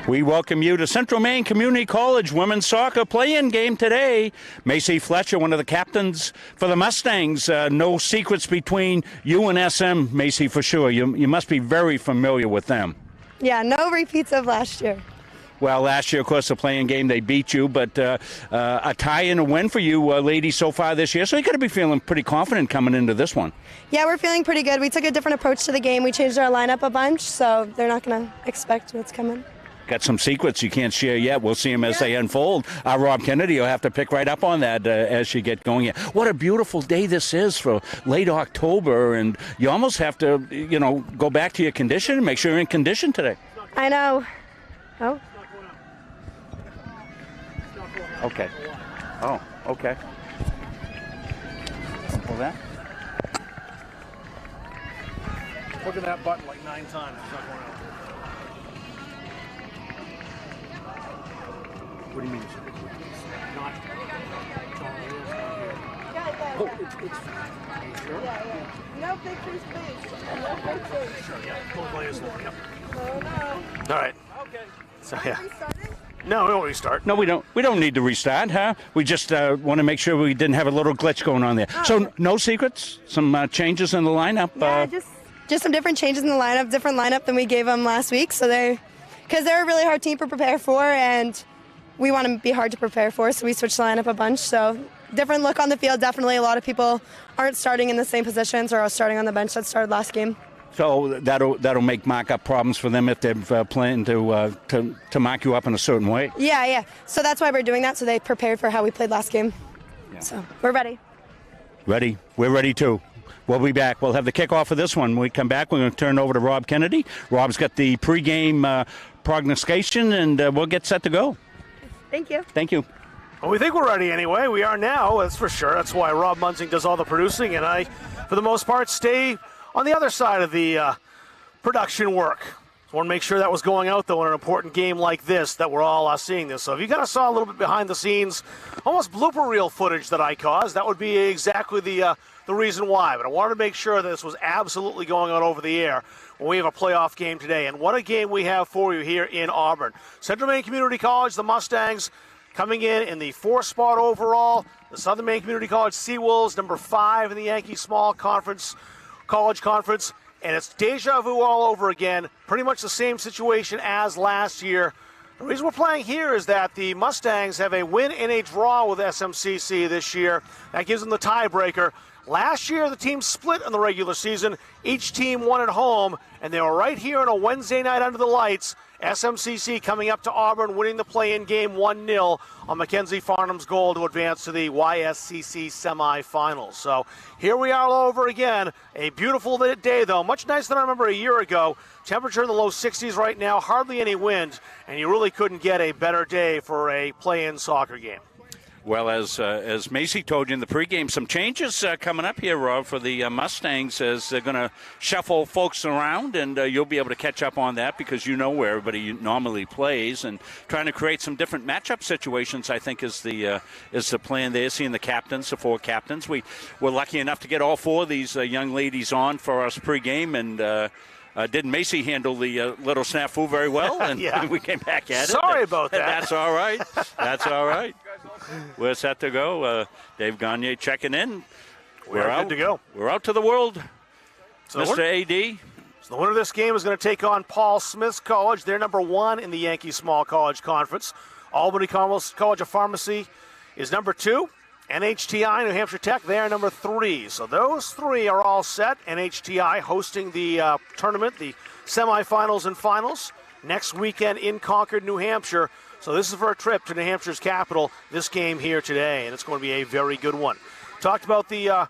We welcome you to Central Maine Community College women's soccer play-in game today. Macy Fletcher, one of the captains for the Mustangs. No secrets between you and SM, Macy, for sure. You must be very familiar with them. Yeah, no repeats of last year. Well, last year, of course, the play-in game, they beat you, but a tie and a win for you ladies so far this year, so you got to be feeling pretty confident coming into this one. Yeah, we're feeling pretty good. We took a different approach to the game. We changed our lineup a bunch, so they're not going to expect what's coming. Got some secrets you can't share yet. We'll see them as they unfold. Rob Kennedy will have to pick right up on that as you get going here. What a beautiful day this is for late October, and you almost have to, go back to your condition and make sure you're in condition today. I know. Oh. Okay. Oh, okay. Pull that. Look at that button like 9 times. It's not going out. What do you mean? Not. Oh, it's are you sure? Yeah. No pictures, please. No pictures. Sure, yeah. Don't play as long. Yep. Oh, no. All right. Okay. So, yeah. Are we starting? No, we don't restart. No, we don't. We don't need to restart, huh? We just want to make sure we didn't have a little glitch going on there. Oh, so, okay. No secrets? Some changes in the lineup? Yeah, just some different changes in the lineup, different lineup than we gave them last week. So because they're a really hard team to prepare for, and we want to be hard to prepare for, so we switched the lineup a bunch. So different look on the field. Definitely a lot of people aren't starting in the same positions or are starting on the bench that started last game. So that'll make mark-up problems for them if they're planning to mark you up in a certain way. Yeah. So that's why we're doing that, so they prepared for how we played last game. Yeah. So we're ready. Ready? We're ready too. We'll be back. We'll have the kickoff for this one. When we come back, we're going to turn over to Rob Kennedy. Rob's got the pregame prognostication, and we'll get set to go. Thank you. Thank you. Well, we think we're ready anyway. We are now, that's for sure. That's why Rob Munzing does all the producing, and I, for the most part, stay on the other side of the production work. So I want to make sure that was going out, though, in an important game like this, that we're all seeing this. So if you kind of saw a little bit behind the scenes, almost blooper reel footage that I caused, that would be exactly the reason why. But I wanted to make sure that this was absolutely going out over the air when we have a playoff game today. And what a game we have for you here in Auburn. Central Maine Community College, the Mustangs, coming in the 4th spot overall. The Southern Maine Community College Seawolves, number 5 in the Yankee Small Conference, College Conference. And it's deja vu all over again. Pretty much the same situation as last year. The reason we're playing here is that the Mustangs have a win and a draw with SMCC this year. That gives them the tiebreaker. Last year, the team split in the regular season. Each team won at home, and they were right here on a Wednesday night under the lights. SMCC coming up to Auburn, winning the play-in game 1-0 on Mackenzie Farnham's goal to advance to the YSCC semifinals. So here we are all over again. A beautiful day, though. Much nicer than I remember a year ago. Temperature in the low 60s right now, hardly any wind, and you really couldn't get a better day for a play-in soccer game. Well, as Macy told you in the pregame, some changes coming up here, Rob, for the Mustangs as they're going to shuffle folks around, and you'll be able to catch up on that because you know where everybody normally plays, and trying to create some different matchup situations, I think, is the plan there, seeing the captains, the 4 captains. We were lucky enough to get all 4 of these young ladies on for us pregame, and didn't Macy handle the little snafu very well? And yeah. We came back at it. Sorry about that. That's all right. That's all right. We're set to go. Dave Gagne checking in. We're good to go. We're out to the world. So Mr. AD. So the winner of this game is going to take on Paul Smith's College. They're number 1 in the Yankee Small College Conference. Albany College of Pharmacy is number 2. NHTI, New Hampshire Tech, they are number 3. So those 3 are all set. NHTI hosting the tournament, the semifinals and finals, next weekend in Concord, New Hampshire. So this is for a trip to New Hampshire's capital, this game here today, and it's going to be a very good one. Talked about the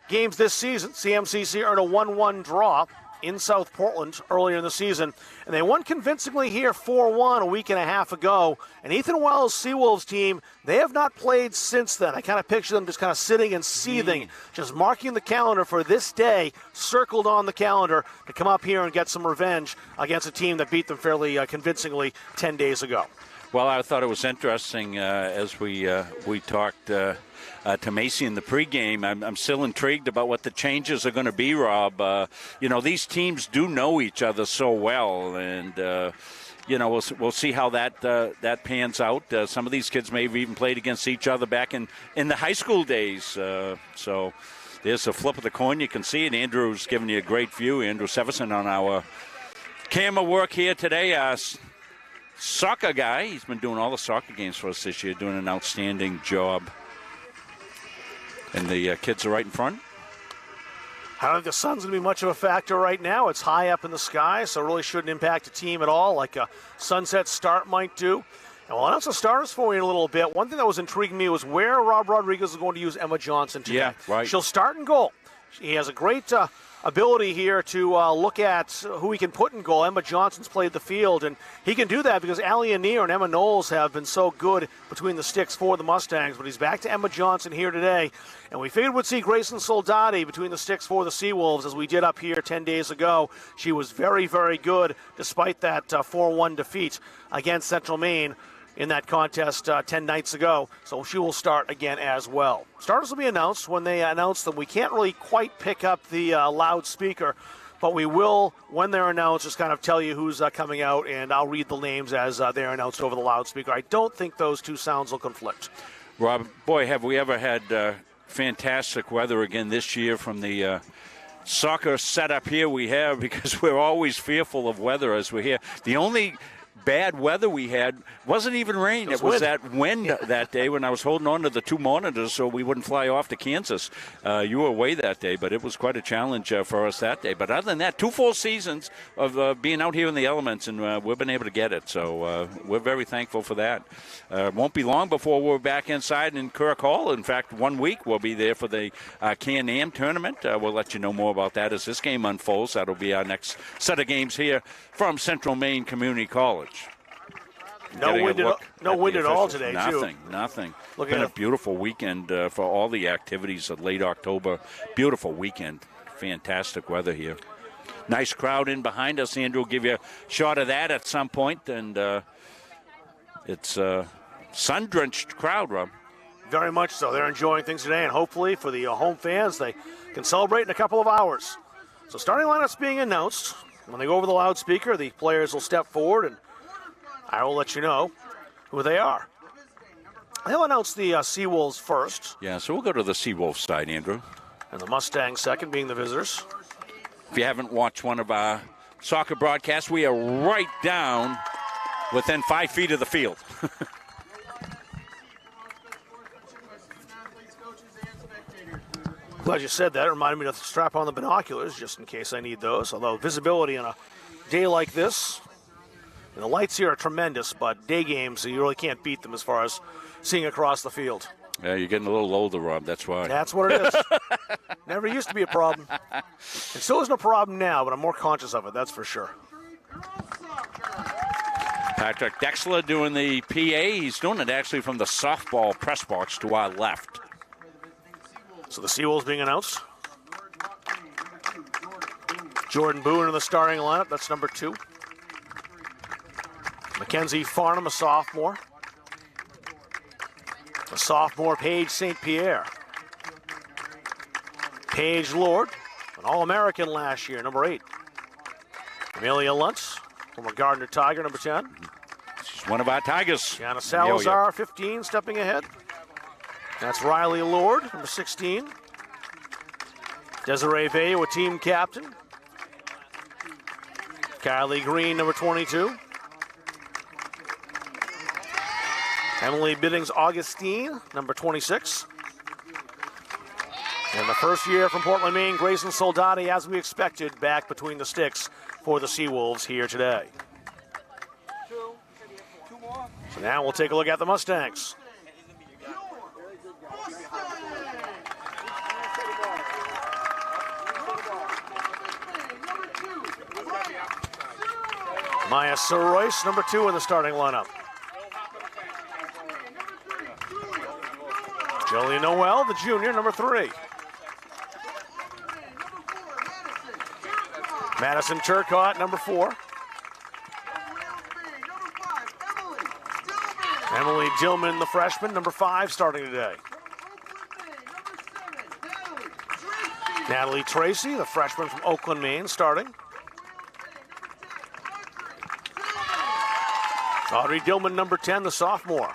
games this season. CMCC earned a 1-1 draw in South Portland earlier in the season, and they won convincingly here 4-1 a week and a half ago. And Ethan Wells' Seawolves team, they have not played since then. I kind of picture them just kind of sitting and seething, just marking the calendar for this day, circled on the calendar to come up here and get some revenge against a team that beat them fairly convincingly 10 days ago. Well, I thought it was interesting as we talked to Macy in the pregame. I'm still intrigued about what the changes are going to be, Rob. These teams do know each other so well, and we'll see how that pans out. Some of these kids may have even played against each other back in the high school days. So there's a flip of the coin. You can see it. Andrew's giving you a great view. Andrew Severson on our camera work here today. Soccer guy. He's been doing all the soccer games for us this year, doing an outstanding job. And the kids are right in front. I don't think the sun's going to be much of a factor right now. It's high up in the sky, so it really shouldn't impact the team at all, like a sunset start might do. And we'll announce the starters for you in a little bit. One thing that was intriguing me was where Rob Rodriguez is going to use Emma Johnson today. Yeah, right. She'll start in goal. He has a great ability here to look at who he can put in goal. Emma Johnson's played the field, and he can do that because Allie Anir and Emma Knowles have been so good between the sticks for the Mustangs. But he's back to Emma Johnson here today, and we figured we'd see Grayson Soldati between the sticks for the Seawolves as we did up here 10 days ago. She was very, very good despite that 4-1 defeat against Central Maine in that contest 10 nights ago, so she will start again as well. Starters will be announced when they announce them. We can't really quite pick up the loudspeaker, but we will, when they're announced, just kind of tell you who's coming out, and I'll read the names as they're announced over the loudspeaker. I don't think those two sounds will conflict. Rob, boy, have we ever had fantastic weather again this year from the soccer setup here we have, because we're always fearful of weather as we're here. The only bad weather we had wasn't even rain. It was that wind that day when I was holding on to the two monitors so we wouldn't fly off to Kansas. You were away that day, but it was quite a challenge for us that day. But other than that, 2 full seasons of being out here in the elements, and we've been able to get it. So we're very thankful for that. Won't be long before we're back inside in Kirk Hall. In fact, 1 week we'll be there for the Can-Am tournament. We'll let you know more about that as this game unfolds. That'll be our next set of games here from Central Maine Community College. No wind at all today, Nothing. It's been a beautiful weekend for all the activities of late October. Beautiful weekend. Fantastic weather here. Nice crowd in behind us. Andrew will give you a shot of that at some point. And it's a sun-drenched crowd, Rob. Very much so. They're enjoying things today, and hopefully for the home fans, they can celebrate in a couple of hours. So starting lineup's being announced. When they go over the loudspeaker, the players will step forward, and I will let you know who they are. They'll announce the Seawolves first. Yeah, so we'll go to the Seawolves side, Andrew. And the Mustangs second, being the visitors. If you haven't watched one of our soccer broadcasts, we are right down within 5 feet of the field. Glad you said that. It reminded me to strap on the binoculars just in case I need those. Although visibility on a day like this, and the lights here are tremendous, but day games, you really can't beat them as far as seeing across the field. Yeah, you're getting a little older, Rob. That's why. That's what it is. Never used to be a problem. It still isn't a problem now, but I'm more conscious of it, that's for sure. Patrick Dexler doing the PA. He's doing it actually from the softball press box to our left. So the Seawolves being announced. Jordan Boone in the starting lineup. That's number 2. Mackenzie Farnham, a sophomore. A sophomore, Paige St. Pierre. Paige Lord, an All-American last year, number 8. Amelia Luntz, former Gardner Tiger, number 10. She's one of our Tigers. Gianna Salazar, 15, stepping ahead. That's Riley Lord, number 16. Desiree Veil, a team captain. Kylie Green, number 22. Emily Biddings Augustine, number 26. And the first year from Portland, Maine, Grayson Soldati, as we expected, back between the sticks for the Seawolves here today. So now we'll take a look at the Mustangs. Maya Soroyce, number 2 in the starting lineup. Jolene Noel, the junior, number 3. Madison Turcotte, number 4. Emily Dillman, the freshman, number 5, starting today. Natalie Tracy, the freshman from Oakland, Maine, starting. Audrey Dillman, number 10, the sophomore.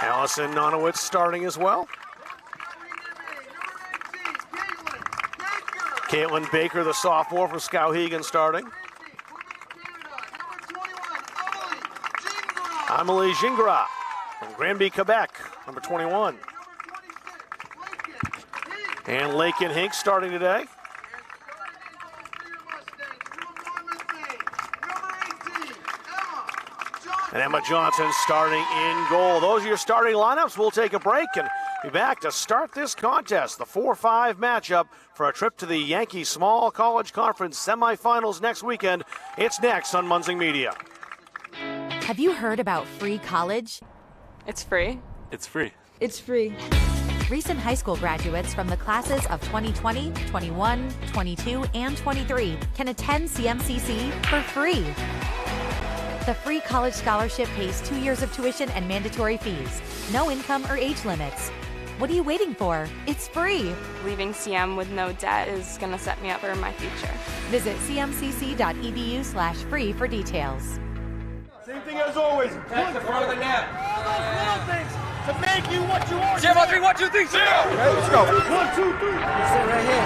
Allison Nonowitz starting as well. Caitlin Baker, the sophomore from Skowhegan, starting. Amelie Gingras from Granby, Quebec, number 21. And Lakin Hink starting today. And Emma Johnson starting in goal. Those are your starting lineups. We'll take a break and be back to start this contest, the 4-5 matchup for a trip to the Yankee Small College Conference semifinals next weekend. It's next on Munzing Media. Have you heard about free college? It's free. It's free. It's free. Recent high school graduates from the classes of 2020, 21, 22, and 23 can attend CMCC for free. The free college scholarship pays 2 years of tuition and mandatory fees. No income or age limits. What are you waiting for? It's free. Leaving CM with no debt is going to set me up for my future. Visit cmcc.edu/free for details. Same thing as always. That's the front of the net. Little things to make you what you are. Zero, 3, 1, 2, 3, 0. Okay, let's go. 1, 2, 3. You sit right here.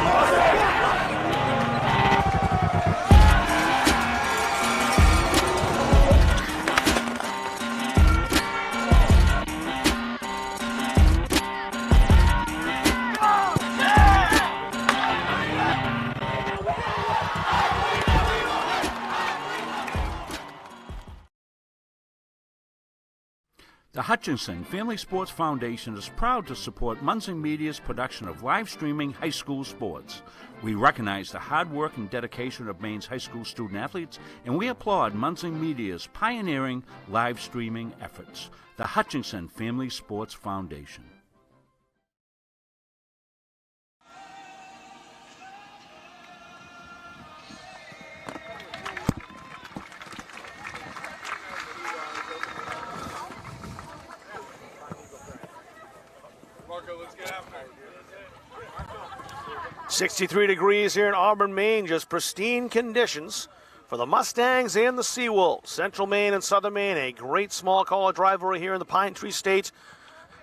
The Hutchinson Family Sports Foundation is proud to support Munzing Media's production of live streaming high school sports. We recognize the hard work and dedication of Maine's high school student athletes, and we applaud Munzing Media's pioneering live streaming efforts. The Hutchinson Family Sports Foundation. Marco, let's get after it. 63 degrees here in Auburn, Maine. Just pristine conditions for the Mustangs and the Seawolves. Central Maine and Southern Maine, a great small college rivalry here in the Pine Tree State.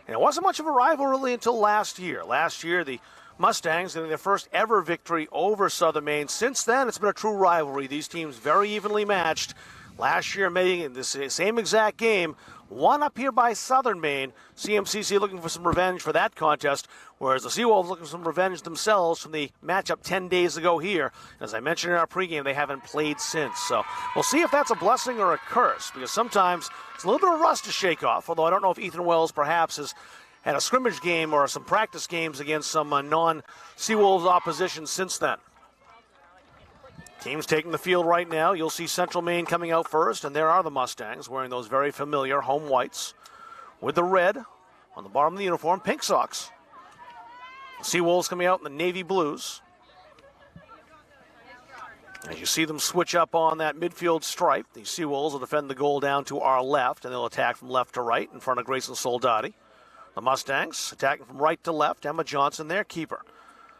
And it wasn't much of a rivalry until last year. Last year, the Mustangs getting their first ever victory over Southern Maine. Since then, it's been a true rivalry. These teams very evenly matched. Last year, making this same exact game, won up here by Southern Maine. CMCC looking for some revenge for that contest, whereas the Seawolves looking for some revenge themselves from the matchup 10 days ago here. As I mentioned in our pregame, they haven't played since. So we'll see if that's a blessing or a curse, because sometimes it's a little bit of rust to shake off, although I don't know if Ethan Wells perhaps has had a scrimmage game or some practice games against some non-Seawolves opposition since then. Teams taking the field right now. You'll see Central Maine coming out first, and there are the Mustangs wearing those very familiar home whites with the red on the bottom of the uniform, pink socks. Seawolves coming out in the navy blues. As you see them switch up on that midfield stripe, the Seawolves will defend the goal down to our left, and they'll attack from left to right in front of Grayson Soldati. The Mustangs attacking from right to left. Emma Johnson, their keeper.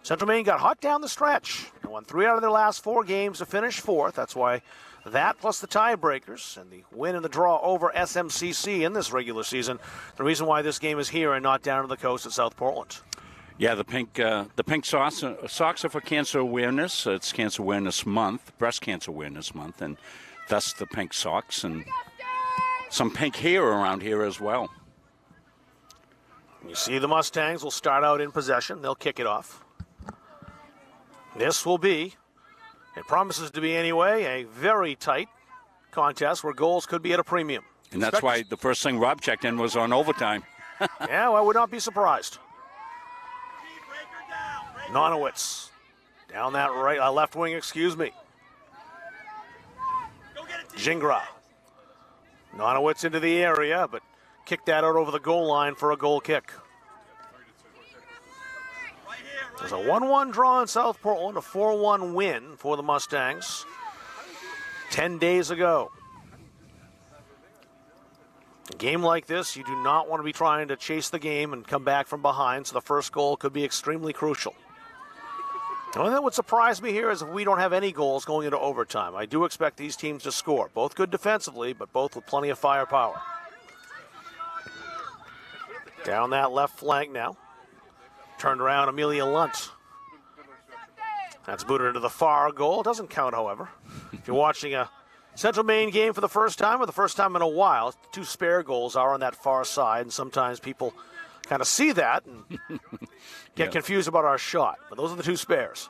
Central Maine got hot down the stretch. They won 3 out of their last 4 games to finish 4th. That's why that plus the tiebreakers and the win and the draw over SMCC in this regular season, the reason why this game is here and not down to the coast at South Portland. Yeah, the pink socks are for cancer awareness. It's Cancer Awareness Month, Breast Cancer Awareness Month, and thus the pink socks and some pink hair around here as well. You see the Mustangs will start out in possession. They'll kick it off. This will be, it promises to be anyway, a very tight contest where goals could be at a premium. And that's why the first thing Rob checked in was on overtime. Yeah, well, I would not be surprised. Nonowitz down that left wing, excuse me. Gingras. Nonowitz into the area, but kicked that out over the goal line for a goal kick. There's a 1-1 draw in South Portland, a 4-1 win for the Mustangs 10 days ago. A game like this, you do not want to be trying to chase the game and come back from behind, so the first goal could be extremely crucial. The only thing that would surprise me here is if we don't have any goals going into overtime. I do expect these teams to score. Both good defensively, but both with plenty of firepower. Down that left flank now. Turned around, Amelia Lunt. That's booted into the far goal. Doesn't count, however. If you're watching a Central Maine game for the first time or the first time in a while, 2 spare goals are on that far side, and sometimes people kind of see that and get confused about our shot. But those are the 2 spares.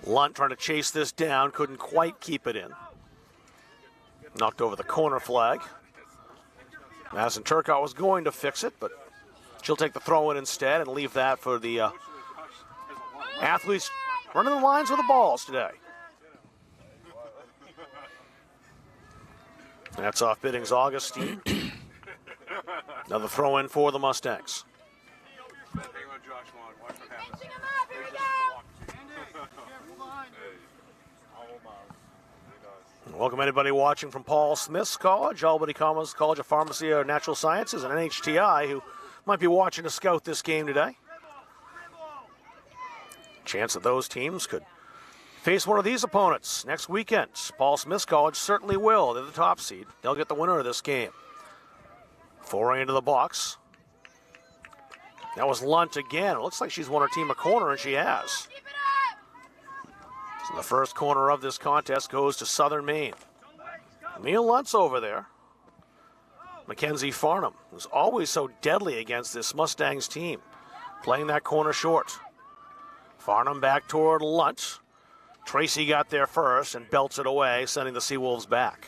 Lunt trying to chase this down, couldn't quite keep it in. Knocked over the corner flag. Madison Turcotte was going to fix it, but she'll take the throw in instead and leave that for the athletes running the lines with the balls today. That's off Biddings Augustine. Another throw in for the Mustangs. Welcome anybody watching from Paul Smith's College, Albany College of Pharmacy or Natural Sciences, and NHTI who might be watching to scout this game today. Chance that those teams could face one of these opponents next weekend. Paul Smith's College certainly will. They're the top seed. They'll get the winner of this game. Foray into the box. That was Lunt again. It looks like she's won her team a corner, and she has. So the first corner of this contest goes to Southern Maine. Neil Lunt's over there. Mackenzie Farnham, who's always so deadly against this Mustangs team, playing that corner short. Farnham back toward Lunt. Tracy got there first and belts it away, sending the Seawolves back.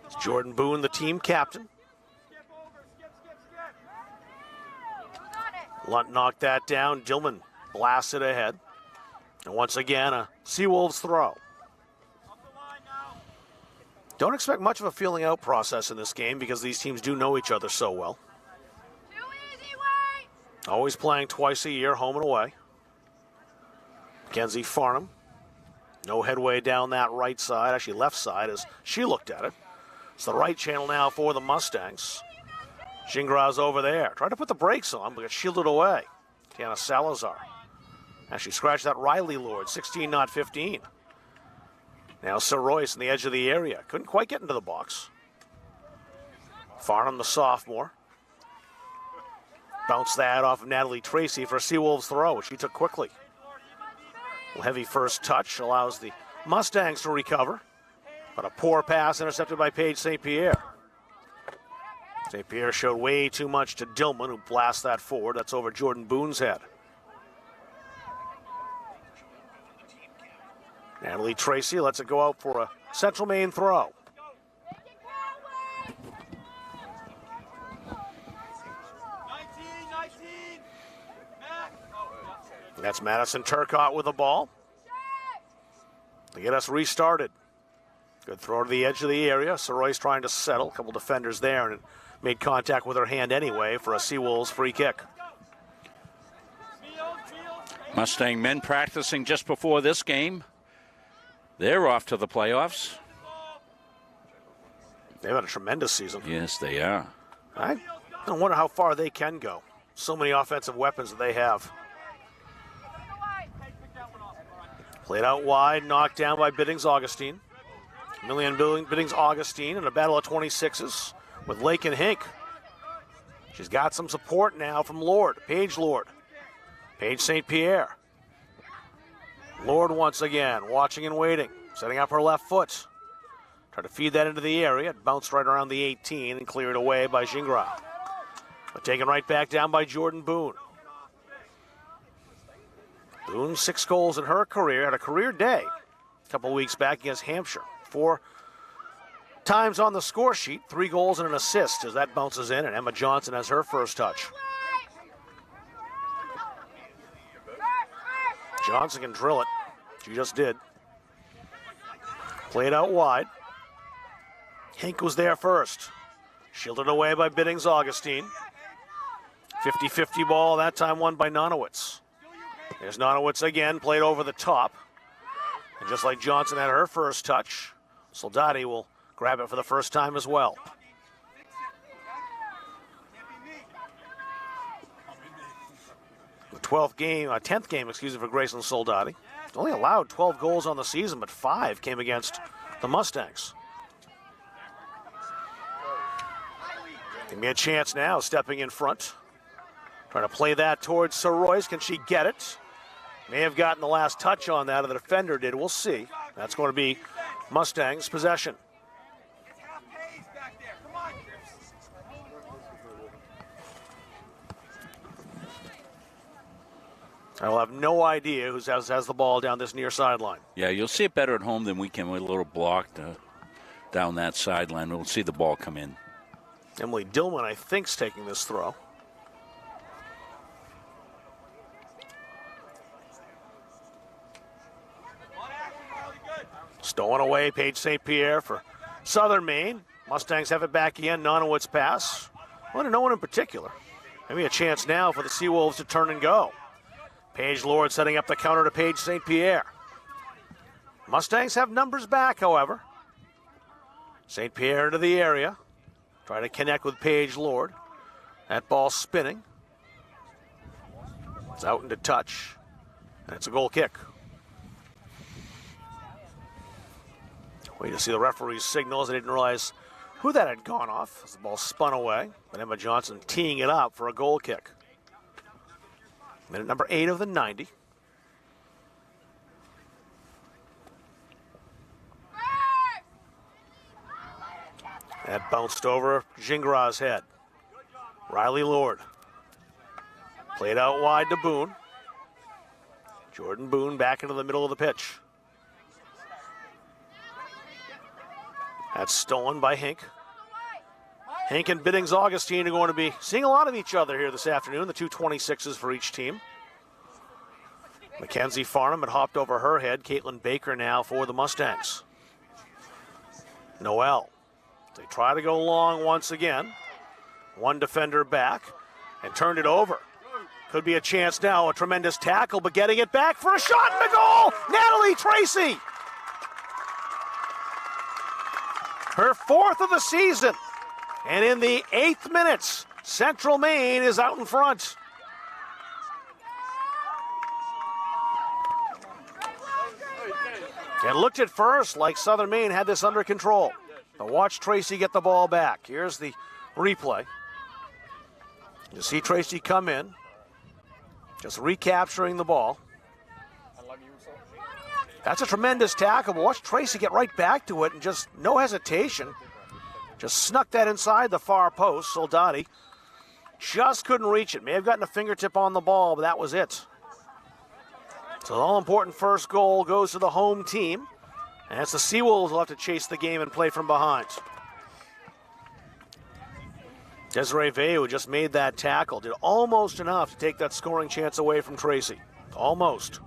It's Jordan Boone, the team captain. Lunt knocked that down. Dillman blasted ahead. And once again, a Seawolves throw. Don't expect much of a feeling out process in this game because these teams do know each other so well. Always playing twice a year, home and away. Mackenzie Farnham. No headway down that right side, actually left side as she looked at it. It's the right channel now for the Mustangs. Gingrau's over there. Tried to put the brakes on, but got shielded away. Tiana Salazar. Actually scratched that Riley Lord, 16, not 15. Now Sir Royce in the edge of the area. Couldn't quite get into the box. Farnham, the sophomore. Bounced that off of Natalie Tracy for a Seawolves throw, which she took quickly. A heavy first touch allows the Mustangs to recover. But a poor pass intercepted by Paige St. Pierre. St. Pierre showed way too much to Dillman, who blasts that forward. That's over Jordan Boone's head. Natalie Tracy lets it go out for a Central Maine throw. That's Madison Turcotte with the ball to get us restarted. Good throw to the edge of the area. Soroy's trying to settle. A couple defenders there, and it made contact with her hand anyway for a Seawolves free kick. Mustang men practicing just before this game. They're off to the playoffs. They've had a tremendous season. Yes, they are. I wonder how far they can go. So many offensive weapons that they have. Played out wide, knocked down by Biddings Augustine. Biddings Augustine in a battle of 26s with Lake and Hink. She's got some support now from Lord, Paige Lord. Paige St. Pierre. Lord once again, watching and waiting, setting up her left foot. Tried to feed that into the area. It bounced right around the 18 and cleared away by Gingrau. But taken right back down by Jordan Boone. Boone, 6 goals in her career, had a career day a couple weeks back against Hampshire. 4 times on the score sheet, 3 goals and an assist as that bounces in, and Emma Johnson has her first touch. Johnson can drill it. She just did. Played out wide. Hink was there first. Shielded away by Biddings Augustine. 50-50 ball, that time won by Nonowitz. There's Nonowitz again, played over the top. And just like Johnson had her first touch, Soldati will grab it for the first time as well. 10th game, for Grayson Soldati. Only allowed 12 goals on the season, but 5 came against the Mustangs. Give me a chance now, stepping in front. Trying to play that towards Soroyce. Can she get it? May have gotten the last touch on that, or the defender did. We'll see. That's going to be Mustangs' possession. I will have no idea who has the ball down this near sideline. Yeah, you'll see it better at home than we can with a little block down that sideline. We'll see the ball come in. Emily Dillman, I think, is taking this throw. Stolen away, Paige St. Pierre for Southern Maine. Mustangs have it back again. Nonowitz pass. Well, to no one in particular. Maybe a chance now for the Seawolves to turn and go. Paige Lord setting up the counter to Paige St. Pierre. Mustangs have numbers back, however. St. Pierre into the area. Try to connect with Paige Lord. That ball spinning. It's out into touch. And it's a goal kick. Wait to see the referee's signals. I didn't realize who that had gone off as the ball spun away. But Emma Johnson teeing it up for a goal kick. Minute number 8 of the 90. That bounced over Gingra's head. Riley Lord. Played out wide to Boone. Jordan Boone back into the middle of the pitch. That's stolen by Hink. Hink and Biddings Augustine are going to be seeing a lot of each other here this afternoon, the 226s for each team. Mackenzie Farnham had hopped over her head. Caitlin Baker now for the Mustangs. Noel. They try to go long once again. One defender back and turned it over. Could be a chance now, a tremendous tackle, but getting it back for a shot and a goal! Natalie Tracy! Her 4th of the season. And in the 8th minutes, Central Maine is out in front. It looked at first like Southern Maine had this under control. But watch Tracy get the ball back. Here's the replay. You see Tracy come in, just recapturing the ball. That's a tremendous tackle, but watch Tracy get right back to it and just no hesitation. Just snuck that inside the far post. Soldati just couldn't reach it. May have gotten a fingertip on the ball, but that was it. So the all-important first goal goes to the home team. And it's the Seawolves will have to chase the game and play from behind. Desiree Veu just made that tackle. Did almost enough to take that scoring chance away from Tracy. Almost.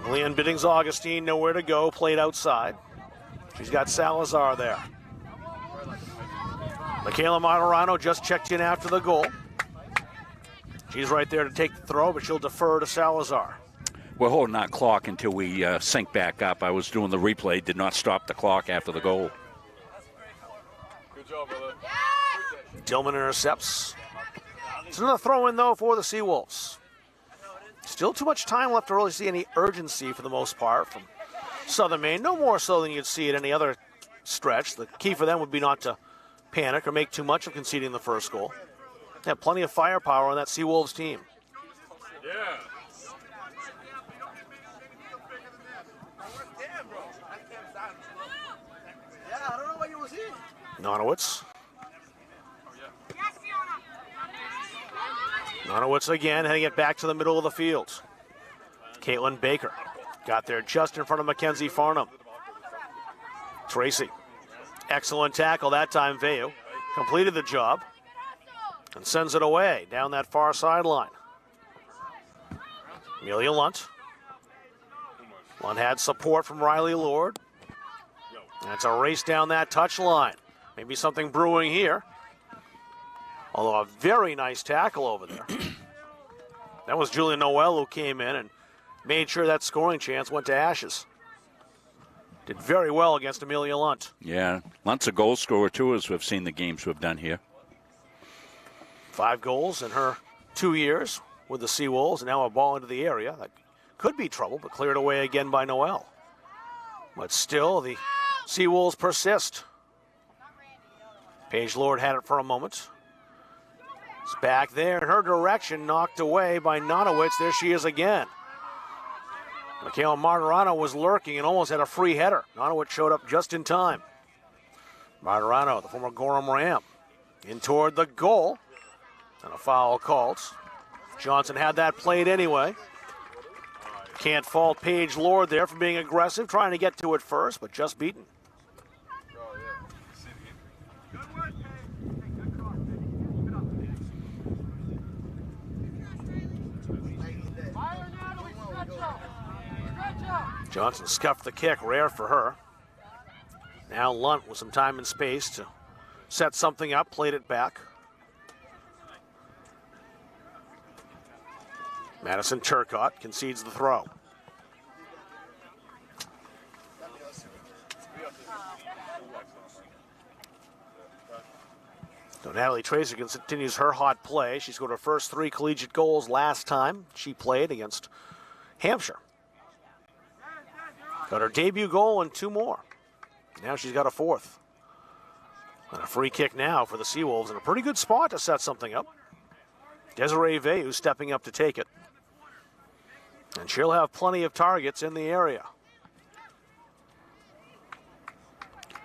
Leanne Biddings Augustine nowhere to go. Played outside. She's got Salazar there. Michaela Martorano just checked in after the goal. She's right there to take the throw, but she'll defer to Salazar. We're holding our clock until we sync back up. I was doing the replay, did not stop the clock after the goal. Good job, brother. Dillman intercepts. It's another throw in, though, for the Seawolves. Still too much time left to really see any urgency for the most part from Southern Maine. No more so than you'd see at any other stretch. The key for them would be not to panic or make too much of conceding the first goal. They have plenty of firepower on that Seawolves team. Yeah. Nonowitz. Nonowitz again, heading it back to the middle of the field. Caitlin Baker got there just in front of Mackenzie Farnham. Tracy. Excellent tackle that time, Veu. Completed the job and sends it away down that far sideline. Amelia Lunt. Lunt had support from Riley Lord. And it's a race down that touchline. Maybe something brewing here. Although a very nice tackle over there. That was Julia Noel who came in and made sure that scoring chance went to ashes. Did very well against Amelia Lunt. Yeah, Lunt's a goal scorer too, as we've seen the games we've done here. 5 goals in her 2 years with the Seawolves, and now a ball into the area. That could be trouble, but cleared away again by Noel. But still, the Seawolves persist. Paige Lord had it for a moment. It's back there in her direction, knocked away by Nonowitz. There she is again. Michaela Martirano was lurking and almost had a free header. Nonowitz showed up just in time. Martirano, the former Gorham Ram, in toward the goal. And a foul called. Johnson had that played anyway. Can't fault Paige Lord there for being aggressive, trying to get to it first, but just beaten. Johnson scuffed the kick, rare for her. Now Lunt with some time and space to set something up, played it back. Madison Turcotte concedes the throw. So Natalie Tracer continues her hot play. She scored her first 3 collegiate goals last time she played against Hampshire. Got her debut goal and 2 more. Now she's got a 4th. And a free kick now for the Seawolves in a pretty good spot to set something up. Desiree Veyu stepping up to take it. And she'll have plenty of targets in the area.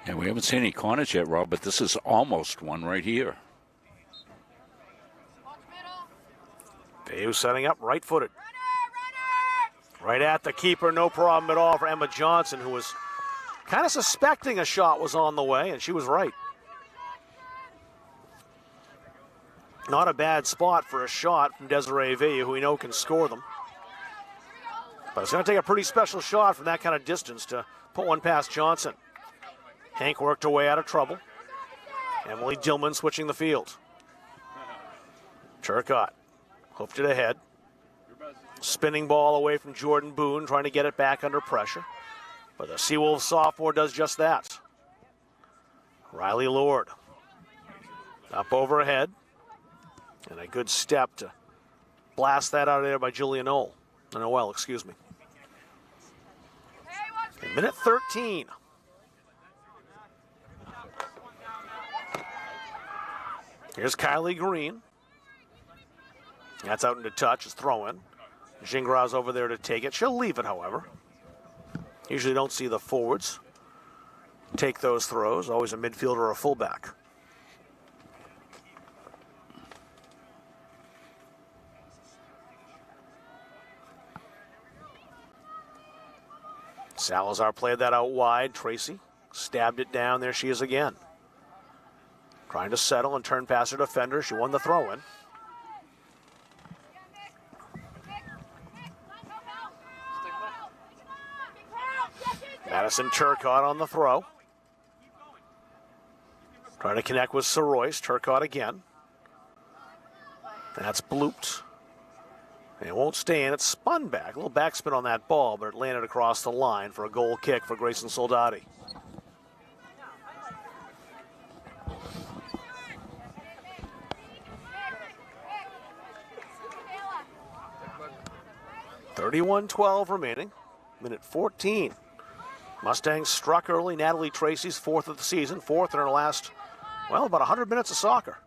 Yeah, we haven't seen any corners yet, Rob, but this is almost one right here. Veyu setting up right-footed. Right at the keeper, no problem at all for Emma Johnson, who was kind of suspecting a shot was on the way, and she was right. Not a bad spot for a shot from Desiree Veyu, who we know can score them. But it's going to take a pretty special shot from that kind of distance to put one past Johnson. Hank worked her way out of trouble. Emily Dillman switching the field. Turcotte hoofed it ahead. Spinning ball away from Jordan Boone, trying to get it back under pressure. But the Seawolves sophomore does just that. Riley Lord up overhead. And a good step to blast that out of there by Julia Noel. Noel, excuse me. Minute 13. Here's Kylie Green. That's out into touch, it's throw in. Gingras over there to take it. She'll leave it, however. Usually don't see the forwards take those throws. Always a midfielder or a fullback. Salazar played that out wide. Tracy stabbed it down. There she is again. Trying to settle and turn past her defender. She won the throw-in. Madison Turcotte on the throw. Trying to connect with Soroyce. Turcotte again. That's blooped. It won't stay in. It's spun back. A little backspin on that ball, but it landed across the line for a goal kick for Grayson Soldati. .31-12 remaining. Minute 14. Mustangs struck early. Natalie Tracy's 4th of the season. 4th in her last, well, about 100 minutes of soccer.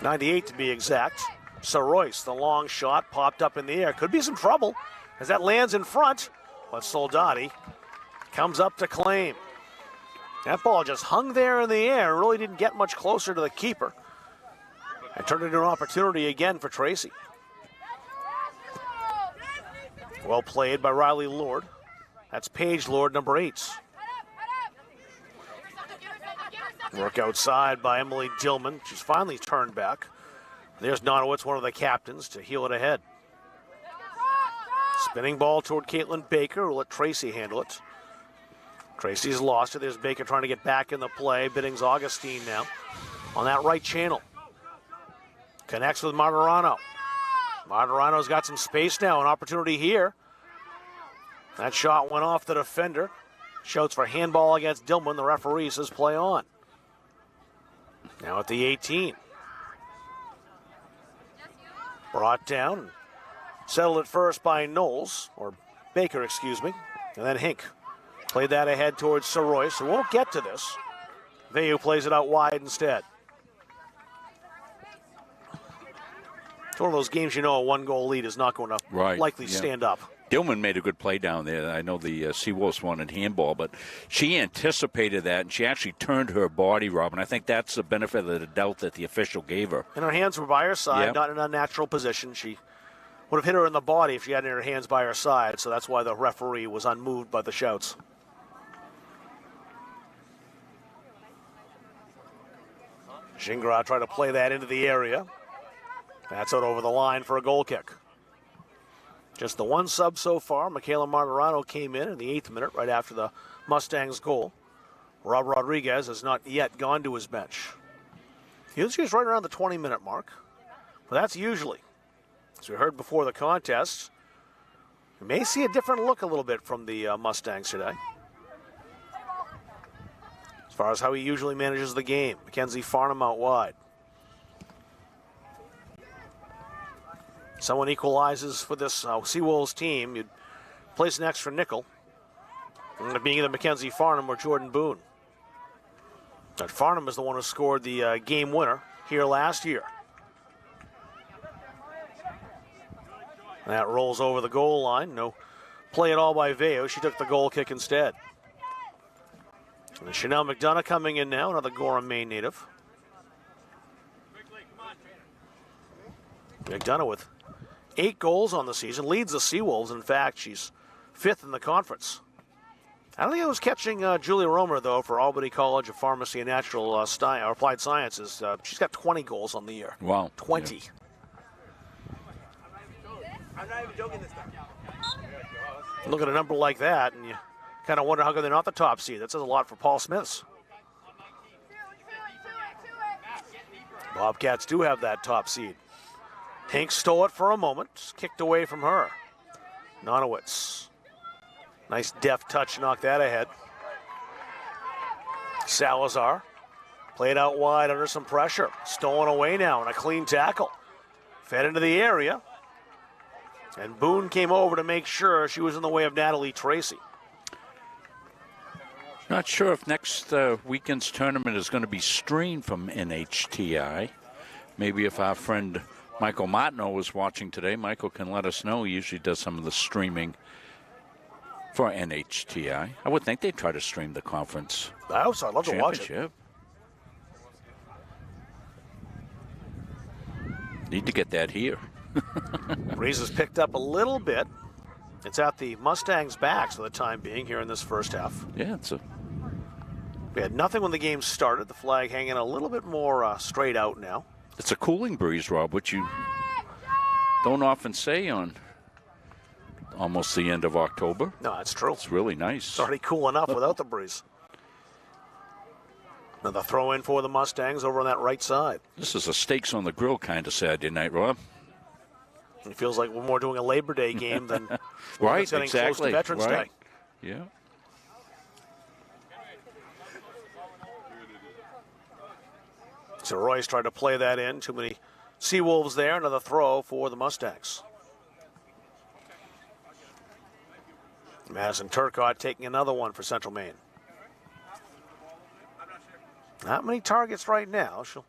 98 to be exact. Soroyce, the long shot, popped up in the air. Could be some trouble as that lands in front. But Soldati comes up to claim. That ball just hung there in the air. Really didn't get much closer to the keeper. And turned into an opportunity again for Tracy. Well played by Riley Lord. That's Paige Lord, number 8. Work outside by Emily Dillman. She's finally turned back. There's Nonowitz, one of the captains, to heel it ahead. Spinning ball toward Caitlin Baker. We'll let Tracy handle it. Tracy's lost it. There's Baker trying to get back in the play. Biddings Augustine now on that right channel. Connects with Martirano. Martirano's got some space now, an opportunity here. That shot went off the defender. Shouts for handball against Dillman. The referee says play on. Now at the 18. Brought down, settled at first by Knowles, or Baker, excuse me, and then Hink. Played that ahead towards Soroy, so won't get to this. Veyu plays it out wide instead. It's one of those games you know a one-goal lead is not going to likely stand up. Dillman made a good play down there. I know the Seawolves wanted handball, but she anticipated that, and she actually turned her body, Rob, and I think that's the benefit of the doubt that the official gave her. And her hands were by her side, not in an unnatural position. She would have hit her in the body if she had her hands by her side, so that's why the referee was unmoved by the shouts. Gingras tried to play that into the area. That's out over the line for a goal kick. Just the one sub so far. Michaela Martirano came in the 8th minute right after the Mustangs' goal. Rob Rodriguez has not yet gone to his bench. Usually he's right around the 20-minute mark. But that's usually. As we heard before the contest, we may see a different look a little bit from the Mustangs today. As far as how he usually manages the game. Mackenzie Farnham out wide. Someone equalizes for this Seawolves team. You'd place an extra nickel. Being either Mackenzie Farnham or Jordan Boone. But Farnham is the one who scored the game winner here last year. That rolls over the goal line. No play at all by Veyu. She took the goal kick instead. And Chanel McDonough coming in now, another Gorham, Maine native. McDonough with 8 goals on the season, leads the Seawolves. In fact, she's 5th in the conference. I don't think I was catching Julia Romer, though, for Albany College of Pharmacy and Natural Applied Sciences. She's got 20 goals on the year. Wow. 20. Yeah. I'm not even joking this time. Look at a number like that, and you kind of wonder how come they're not the top seed. That says a lot for Paul Smiths. Bobcats do have that top seed. Hink stole it for a moment, kicked away from her. Nonowitz. Nice deft touch, knocked that ahead. Salazar played out wide under some pressure. Stolen away now and a clean tackle. Fed into the area. And Boone came over to make sure she was in the way of Natalie Tracy. Not sure if next weekend's tournament is going to be streamed from NHTI. Maybe if our friend Michael Martineau was watching today, Michael can let us know. He usually does some of the streaming for NHTI. I would think they'd try to stream the conference. I'd love to watch it. Need to get that here. Breeze has picked up a little bit. It's at the Mustangs' backs for the time being here in this first half. Yeah, we had nothing when the game started. The flag hanging a little bit more straight out now. It's a cooling breeze, Rob, which you don't often say on almost the end of October. No, that's true. It's really nice. It's already cool enough without the breeze. Another throw in for the Mustangs over on that right side. This is a steaks on the grill kind of Saturday night, Rob. It feels like we're more doing a Labor Day game than right, getting close to Veterans Day. Yeah. So Royce tried to play that in. Too many Seawolves there. Another throw for the Mustangs. Madison Turcotte taking another one for Central Maine. Not many targets right now. She'll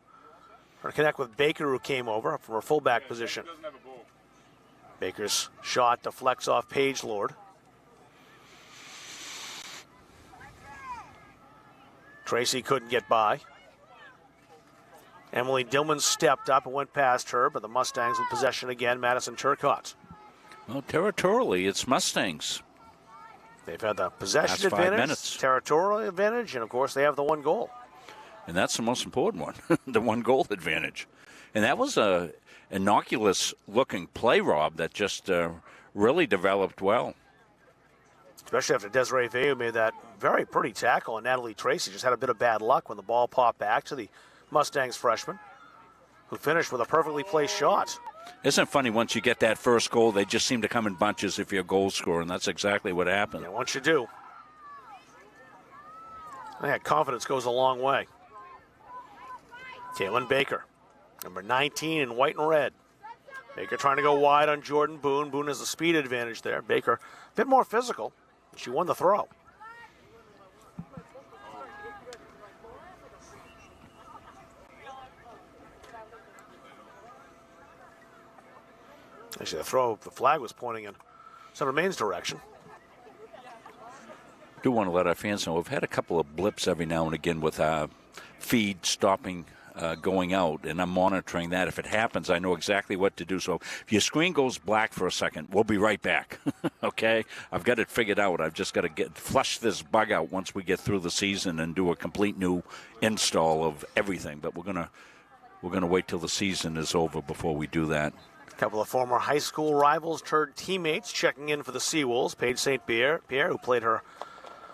try to connect with Baker, who came over from her fullback position. Baker's shot deflects off Paige Lord. Tracy couldn't get by. Emily Dillman stepped up and went past her, but the Mustangs in possession again. Madison Turcotte. Well, territorially, it's Mustangs. They've had the possession Last 5 advantage, minutes. territorial advantage, and of course they have the one goal. And that's the most important one, the one goal advantage. And that was a innocuous-looking play, Rob, that just really developed well. Especially after Desiree Veyu made that very pretty tackle, and Natalie Tracy just had a bit of bad luck when the ball popped back to the Mustangs freshman, who finished with a perfectly placed shot. Isn't it funny, once you get that first goal, they just seem to come in bunches if you're a goal scorer, and that's exactly what happened. Yeah, once you do. That confidence goes a long way. Kaylin Baker, number 19 in white and red. Baker trying to go wide on Jordan Boone. Boone has a speed advantage there. Baker a bit more physical. She won the throw. Actually, the flag was pointing in Center Maine's direction. Do want to let our fans know we've had a couple of blips every now and again with feed stopping going out, and I'm monitoring that. If it happens, I know exactly what to do. So if your screen goes black for a second, we'll be right back. Okay? I've got it figured out. I've just got to flush this bug out once we get through the season and do a complete new install of everything. But we're gonna wait till the season is over before we do that. A couple of former high school rivals turned teammates checking in for the Seawolves. Paige St. Pierre, who played her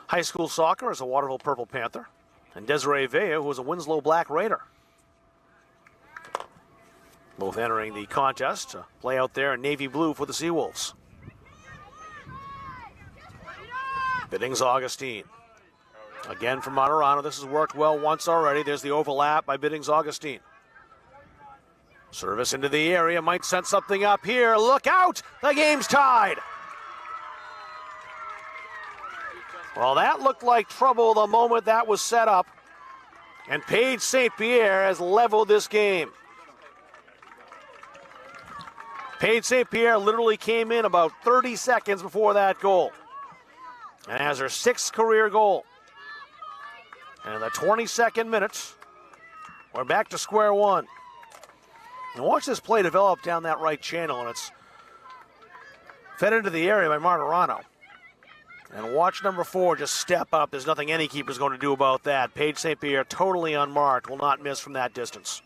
high school soccer as a Waterville Purple Panther, and Desiree Vea, who was a Winslow Black Raider. Both entering the contest to play out there in navy blue for the Seawolves. Biddings Augustine. Again from Monterano. This has worked well once already. There's the overlap by Biddings Augustine. Service into the area. Might set something up here. Look out! The game's tied. Well, that looked like trouble the moment that was set up. And Paige St. Pierre has leveled this game. Paige St. Pierre literally came in about 30 seconds before that goal. And has her 6th career goal. And in the 22nd minute, we're back to square one. And watch this play develop down that right channel, and it's fed into the area by Martirano. And watch number 4 just step up. There's nothing any keeper's going to do about that. Paige St. Pierre totally unmarked, will not miss from that distance.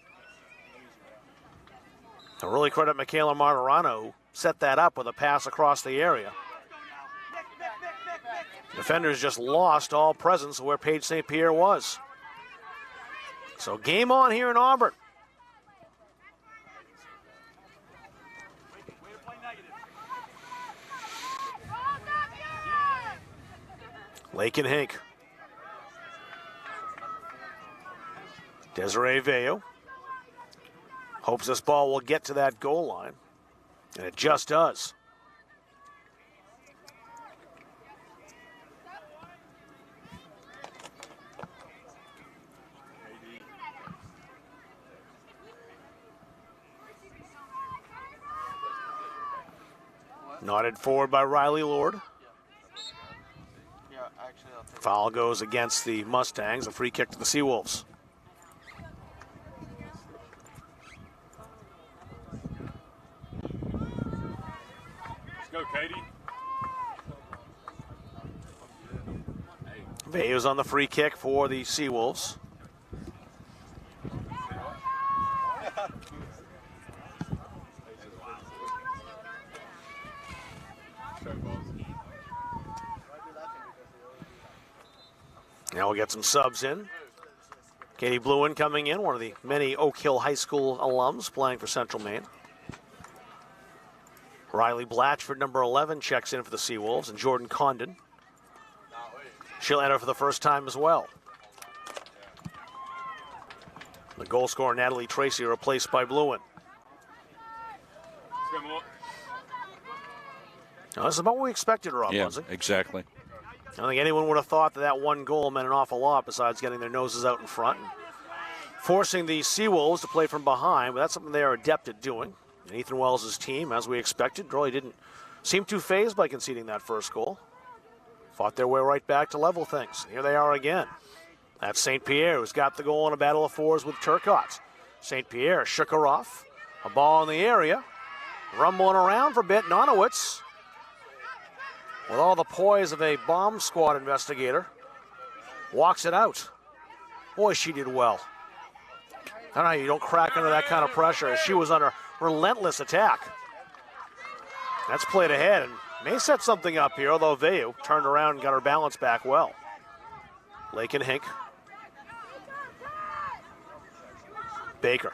I really credit Michaela Martirano, who set that up with a pass across the area. Defenders just lost all presence of where Paige St. Pierre was. So game on here in Auburn. Lake and Hink. Desiree Veo hopes this ball will get to that goal line, and it just does. Nodded forward by Riley Lord. Foul goes against the Mustangs. A free kick to the Seawolves. Let's go, Katie. Veo's on the free kick for the Seawolves. Now we'll get some subs in. Katie Bluen coming in, one of the many Oak Hill High School alums playing for Central Maine. Riley Blatchford, number 11, checks in for the Seawolves, and Jordan Condon. She'll enter for the first time as well. The goal scorer, Natalie Tracy, replaced by Bluen. Now, this is about what we expected, Rob. Yeah, exactly. I don't think anyone would have thought that that one goal meant an awful lot besides getting their noses out in front and forcing the Seawolves to play from behind, but that's something they are adept at doing. And Ethan Wells' team, as we expected, really didn't seem too fazed by conceding that first goal. Fought their way right back to level things. Here they are again. That's St. Pierre, who's got the goal in a battle of fours with Turcotte. St. Pierre shook her off. A ball in the area. Rumbling around for a bit. Nonowitz, with all the poise of a bomb squad investigator, walks it out. Boy, she did well. I don't know how you don't crack under that kind of pressure. She was under relentless attack. That's played ahead and may set something up here, although Veu turned around and got her balance back well. Lake and Hink. Baker.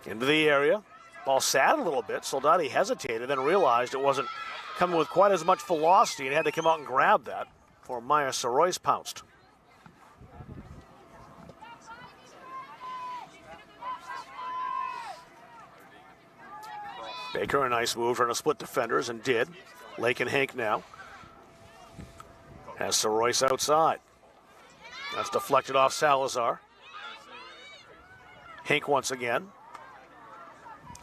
Into the area. Ball sat a little bit. Soldati hesitated, then realized it wasn't coming with quite as much velocity and had to come out and grab that before Maya Soroyce pounced. Baker, a nice move, trying to split defenders, and did. Lake and Hank now. Has Royce outside. That's deflected off Salazar. Hank once again.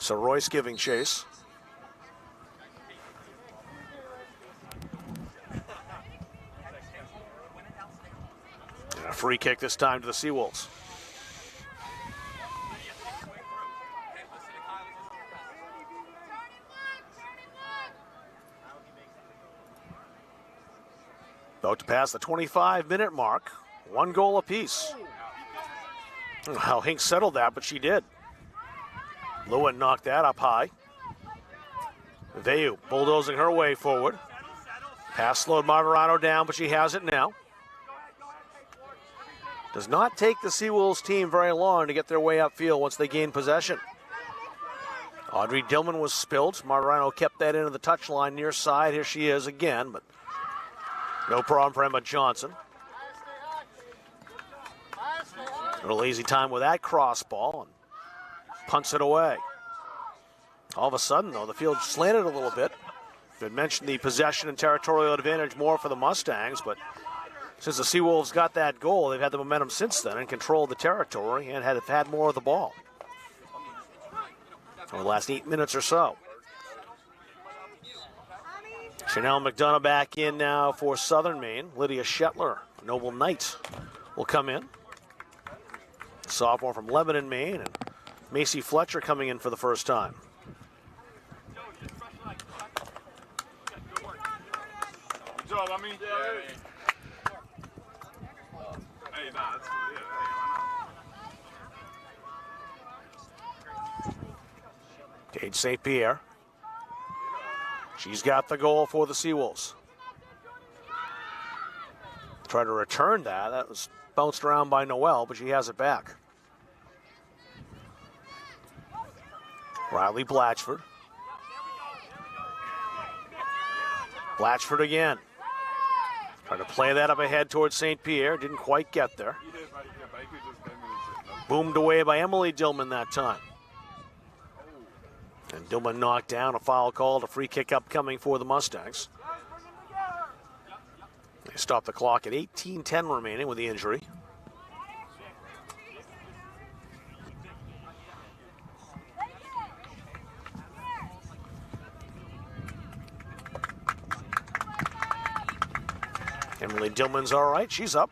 Royce giving chase. And a free kick this time to the Seawolves. About to pass the 25-minute mark. 1 goal apiece. I don't know how Hank settled that, but she did. Lewin knocked that up high. Veyu bulldozing her way forward. Pass slowed Martirano down, but she has it now. Does not take the Seawolves team very long to get their way upfield once they gain possession. Audrey Dillman was spilt. Martirano kept that into the touchline near side. Here she is again, but no problem for Emma Johnson. A lazy time with that cross ball and punts it away. All of a sudden, though, the field slanted a little bit. We had mentioned the possession and territorial advantage more for the Mustangs, but since the Seawolves got that goal, they've had the momentum since then and controlled the territory and have had more of the ball over the last 8 minutes or so. Chanel McDonough back in now for Southern Maine. Lydia Shetler, Noble Knight, will come in. Sophomore from Lebanon, Maine, and Macy Fletcher coming in for the first time. Good job, I mean. Hey, nah, that's good. Gage St. Pierre. She's got the goal for the Seawolves. Try to return that. That was bounced around by Noel, but she has it back. Riley Blatchford. Blatchford again. Trying to play that up ahead towards St. Pierre. Didn't quite get there. Boomed away by Emily Dillman that time. And Dillman knocked down, a foul called, a free kick upcoming for the Mustangs. They stop the clock at 18:10 remaining with the injury. Emily Dillman's all right, she's up.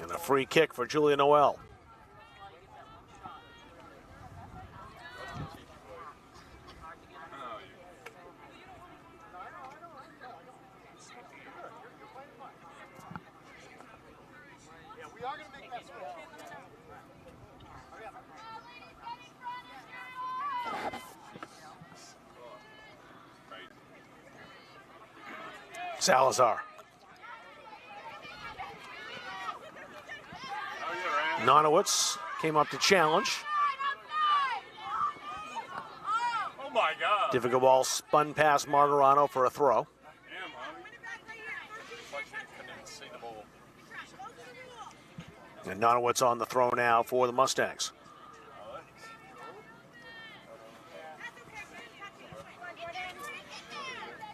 And a free kick for Julia Noel. Salazar. Nonowitz came up to challenge. Oh my God. Difficult ball spun past Martirano for a throw. And Nonowitz on the throw now for the Mustangs.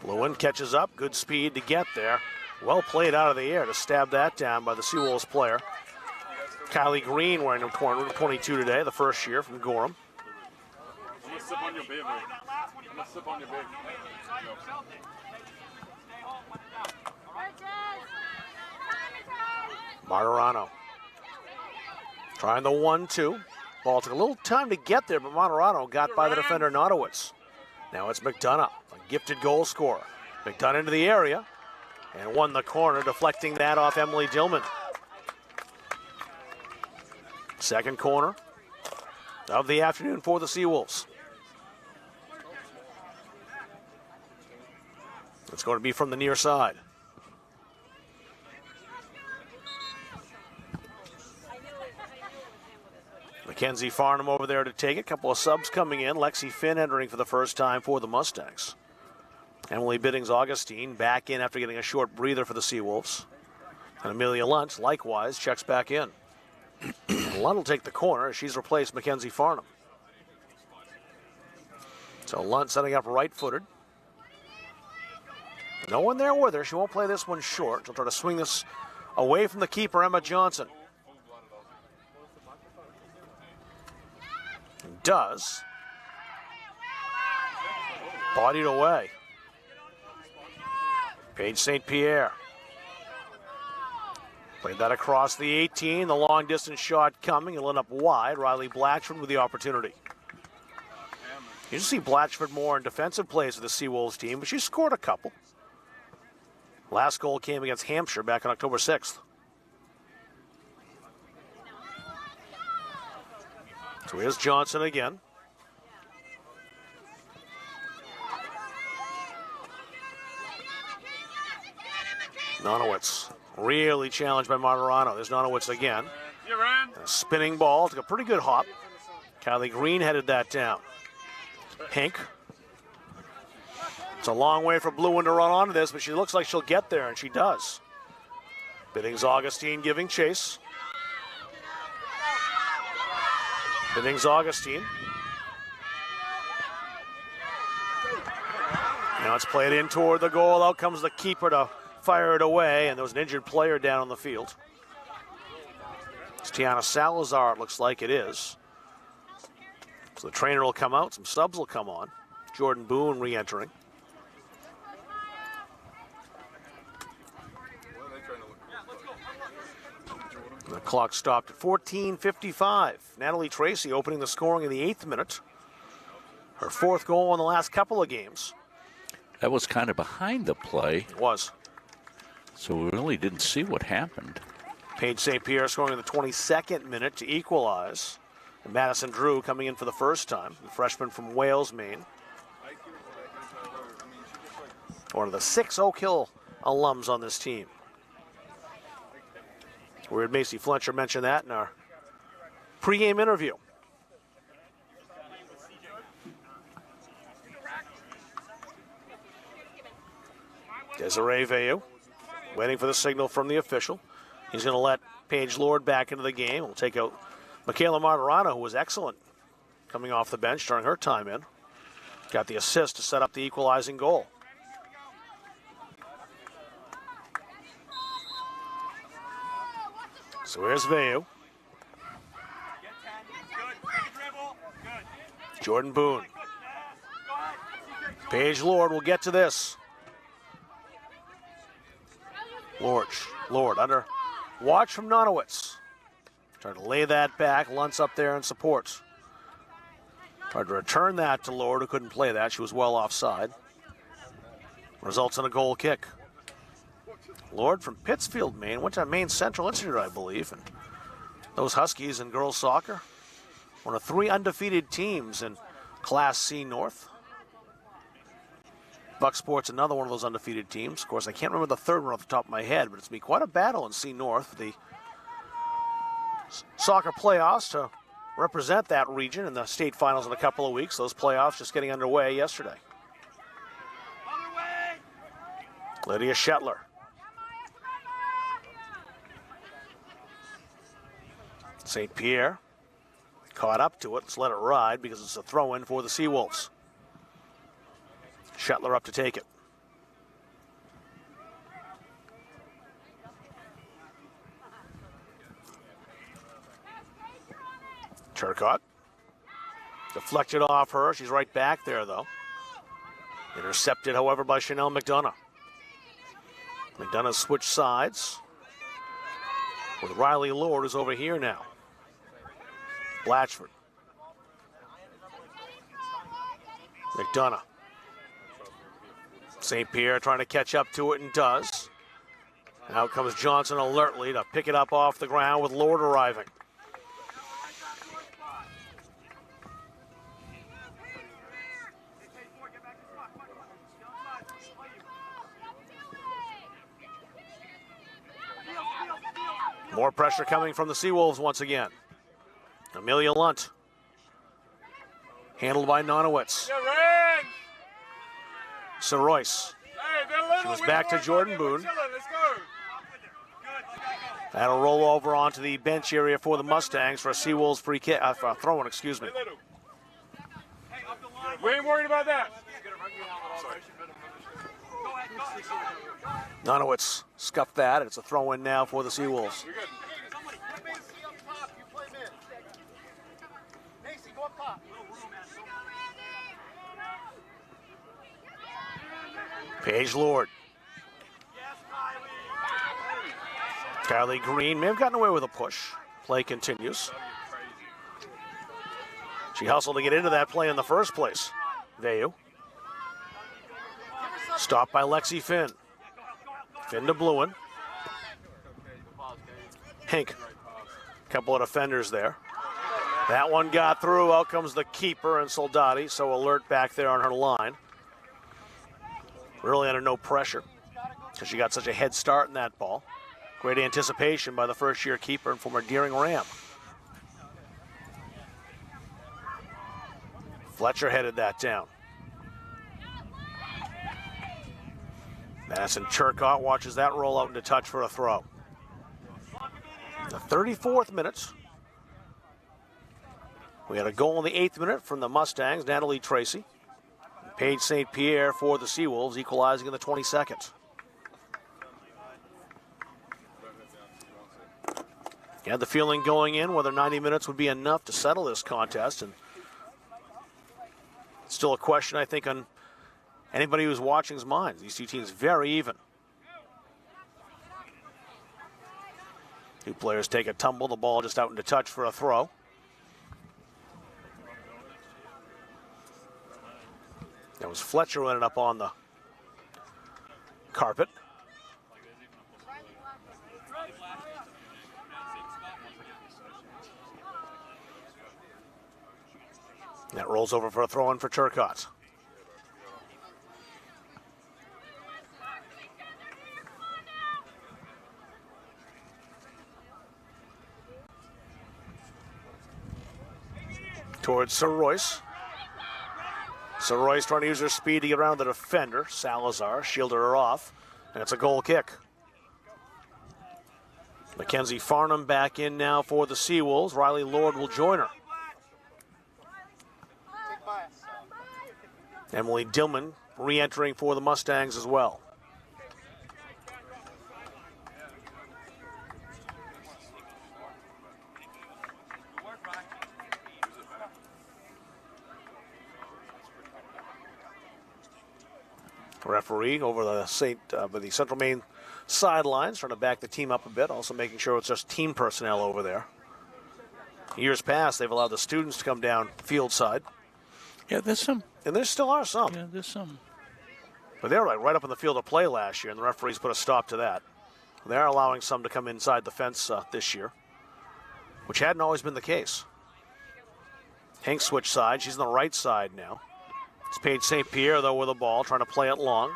Lewin catches up, good speed to get there. Well played out of the air to stab that down by the Seawolves player. Kylie Green wearing number 22 today, the first year from Gorham. I'm gonna sip on your beer, man. I'm gonna sip on your beer. Martirano trying the 1-2. Ball took a little time to get there, but Martirano got by the defender Nonowitz. Now it's McDonough, a gifted goal scorer. McDonough into the area and won the corner, deflecting that off Emily Dillman. Second corner of the afternoon for the Seawolves. It's going to be from the near side. Mackenzie Farnham over there to take it. A couple of subs coming in. Lexi Finn entering for the first time for the Mustangs. Emily Biddings-Augustine back in after getting a short breather for the Seawolves. And Amelia Luntz likewise checks back in. Lunt will take the corner. She's replaced Mackenzie Farnham. So Lunt setting up right-footed. No one there with her. She won't play this one short. She'll try to swing this away from the keeper, Emma Johnson. Does. Bodied away. Paige St. Pierre. Played that across the 18. The long distance shot coming. It'll end up wide. Riley Blatchford with the opportunity. You see Blatchford more in defensive plays with the Seawolves team, but she scored a couple. Last goal came against Hampshire back on October 6th. So here's Johnson again. Nonowitz really challenged by Martirano. There's Nonowitz again. A spinning ball, took a pretty good hop. Kylie Green headed that down. Hink. It's a long way for Bluin to run onto this, but she looks like she'll get there, and she does. Biddings Augustine giving chase. Biddings Augustine. Now it's played in toward the goal. Out comes the keeper to fire it away, and there was an injured player down on the field. It's Tiana Salazar, it looks like it is. So the trainer will come out, some subs will come on. Jordan Boone re-entering. The clock stopped at 14:55. Natalie Tracy opening the scoring in the 8th minute. Her 4th goal in the last couple of games. That was kind of behind the play. It was. So we really didn't see what happened. Paige St. Pierre scoring in the 22nd minute to equalize. And Madison Drew coming in for the first time, the freshman from Wales, Maine. One of the 6 Oak Hill alums on this team. We heard Macy Fletcher mention that in our pregame interview. Desiree Veilleux waiting for the signal from the official. He's going to let Paige Lord back into the game. We'll take out Michaela Martirano, who was excellent coming off the bench during her time in. Got the assist to set up the equalizing goal. So here's Veilleux. Jordan Boone. Paige Lord will get to this. Lord under watch from Nonowitz. Trying to lay that back. Luntz up there in support. Tried to return that to Lord, who couldn't play that. She was well offside. Results in a goal kick. Lord from Pittsfield, Maine. Went to Maine Central Institute, I believe. And those Huskies in girls soccer, one of 3 undefeated teams in Class C North. Buck Sports, another one of those undefeated teams. Of course, I can't remember the third one off the top of my head, but it's been quite a battle in C North for the soccer playoffs to represent that region in the state finals in a couple of weeks. Those playoffs just getting underway yesterday. Lydia Shetler. St. Pierre caught up to it. Let's let it ride because it's a throw-in for the Seawolves. Shetler up to take it. Turcotte. Deflected off her. She's right back there, though. Intercepted, however, by Chanel McDonough. McDonough switched sides with Riley Lord, who's over here now. Blatchford. McDonough. St. Pierre trying to catch up to it and does. And out comes Johnson alertly to pick it up off the ground with Lord arriving. More pressure coming from the Seawolves once again. Amelia Lunt. Handled by Nonowitz. Soroyce. She was back to Jordan Boone. That'll roll over onto the bench area for the Mustangs for a Seawolves free kick, for a throw-in, excuse me. We ain't worried about that. Nunowitz scuffed that. It's a throw-in now for the Seawolves. Paige Lord. Kylie Green may have gotten away with a push. Play continues. She hustled to get into that play in the first place. Veyu. Stopped by Lexi Finn. Finn to Bluen. Hink. Couple of defenders there. That one got through. Out comes the keeper and Soldati. So alert back there on her line. Really under no pressure because she got such a head start in that ball. Great anticipation by the first-year keeper and former Deering Ram. Fletcher headed that down. Madison Churcott watches that roll out into touch for a throw. The 34th minute. We had a goal in the 8th minute from the Mustangs, Natalie Tracy. Paige St. Pierre for the Seawolves, equalizing in the 22nd. You had the feeling going in whether 90 minutes would be enough to settle this contest, and it's still a question, I think, on anybody who's watching's minds. These two teams very even. Two players take a tumble, the ball just out into touch for a throw. That was Fletcher who ended up on the carpet. That rolls over for a throw-in for Turcotte. Towards Sir Royce. Sir Royce trying to use her speed to get around the defender. Salazar shielded her off, and it's a goal kick. Mackenzie Farnham back in now for the Seawolves. Riley Lord will join her. Emily Dillman re-entering for the Mustangs as well. Referee over the Central Maine sidelines, trying to back the team up a bit, also making sure it's just team personnel over there. Years past, they've allowed the students to come down field side. Yeah, there's some. And there still are some. Yeah, there's some. But they were right up in the field of play last year, and the referees put a stop to that. They are allowing some to come inside the fence this year, which hadn't always been the case. Hank switched sides. She's on the right side now. It's Paige St. Pierre, though, with the ball, trying to play it long.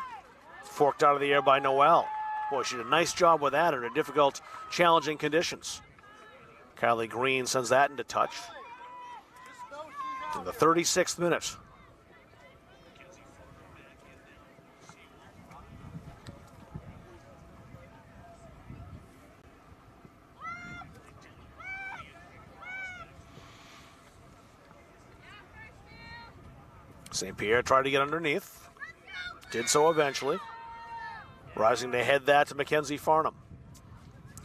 Forked out of the air by Noel. Boy, she did a nice job with that under difficult, challenging conditions. Kylie Green sends that into touch. In the 36th minute. St. Pierre tried to get underneath. Did so eventually. Rising to head that to Mackenzie Farnham.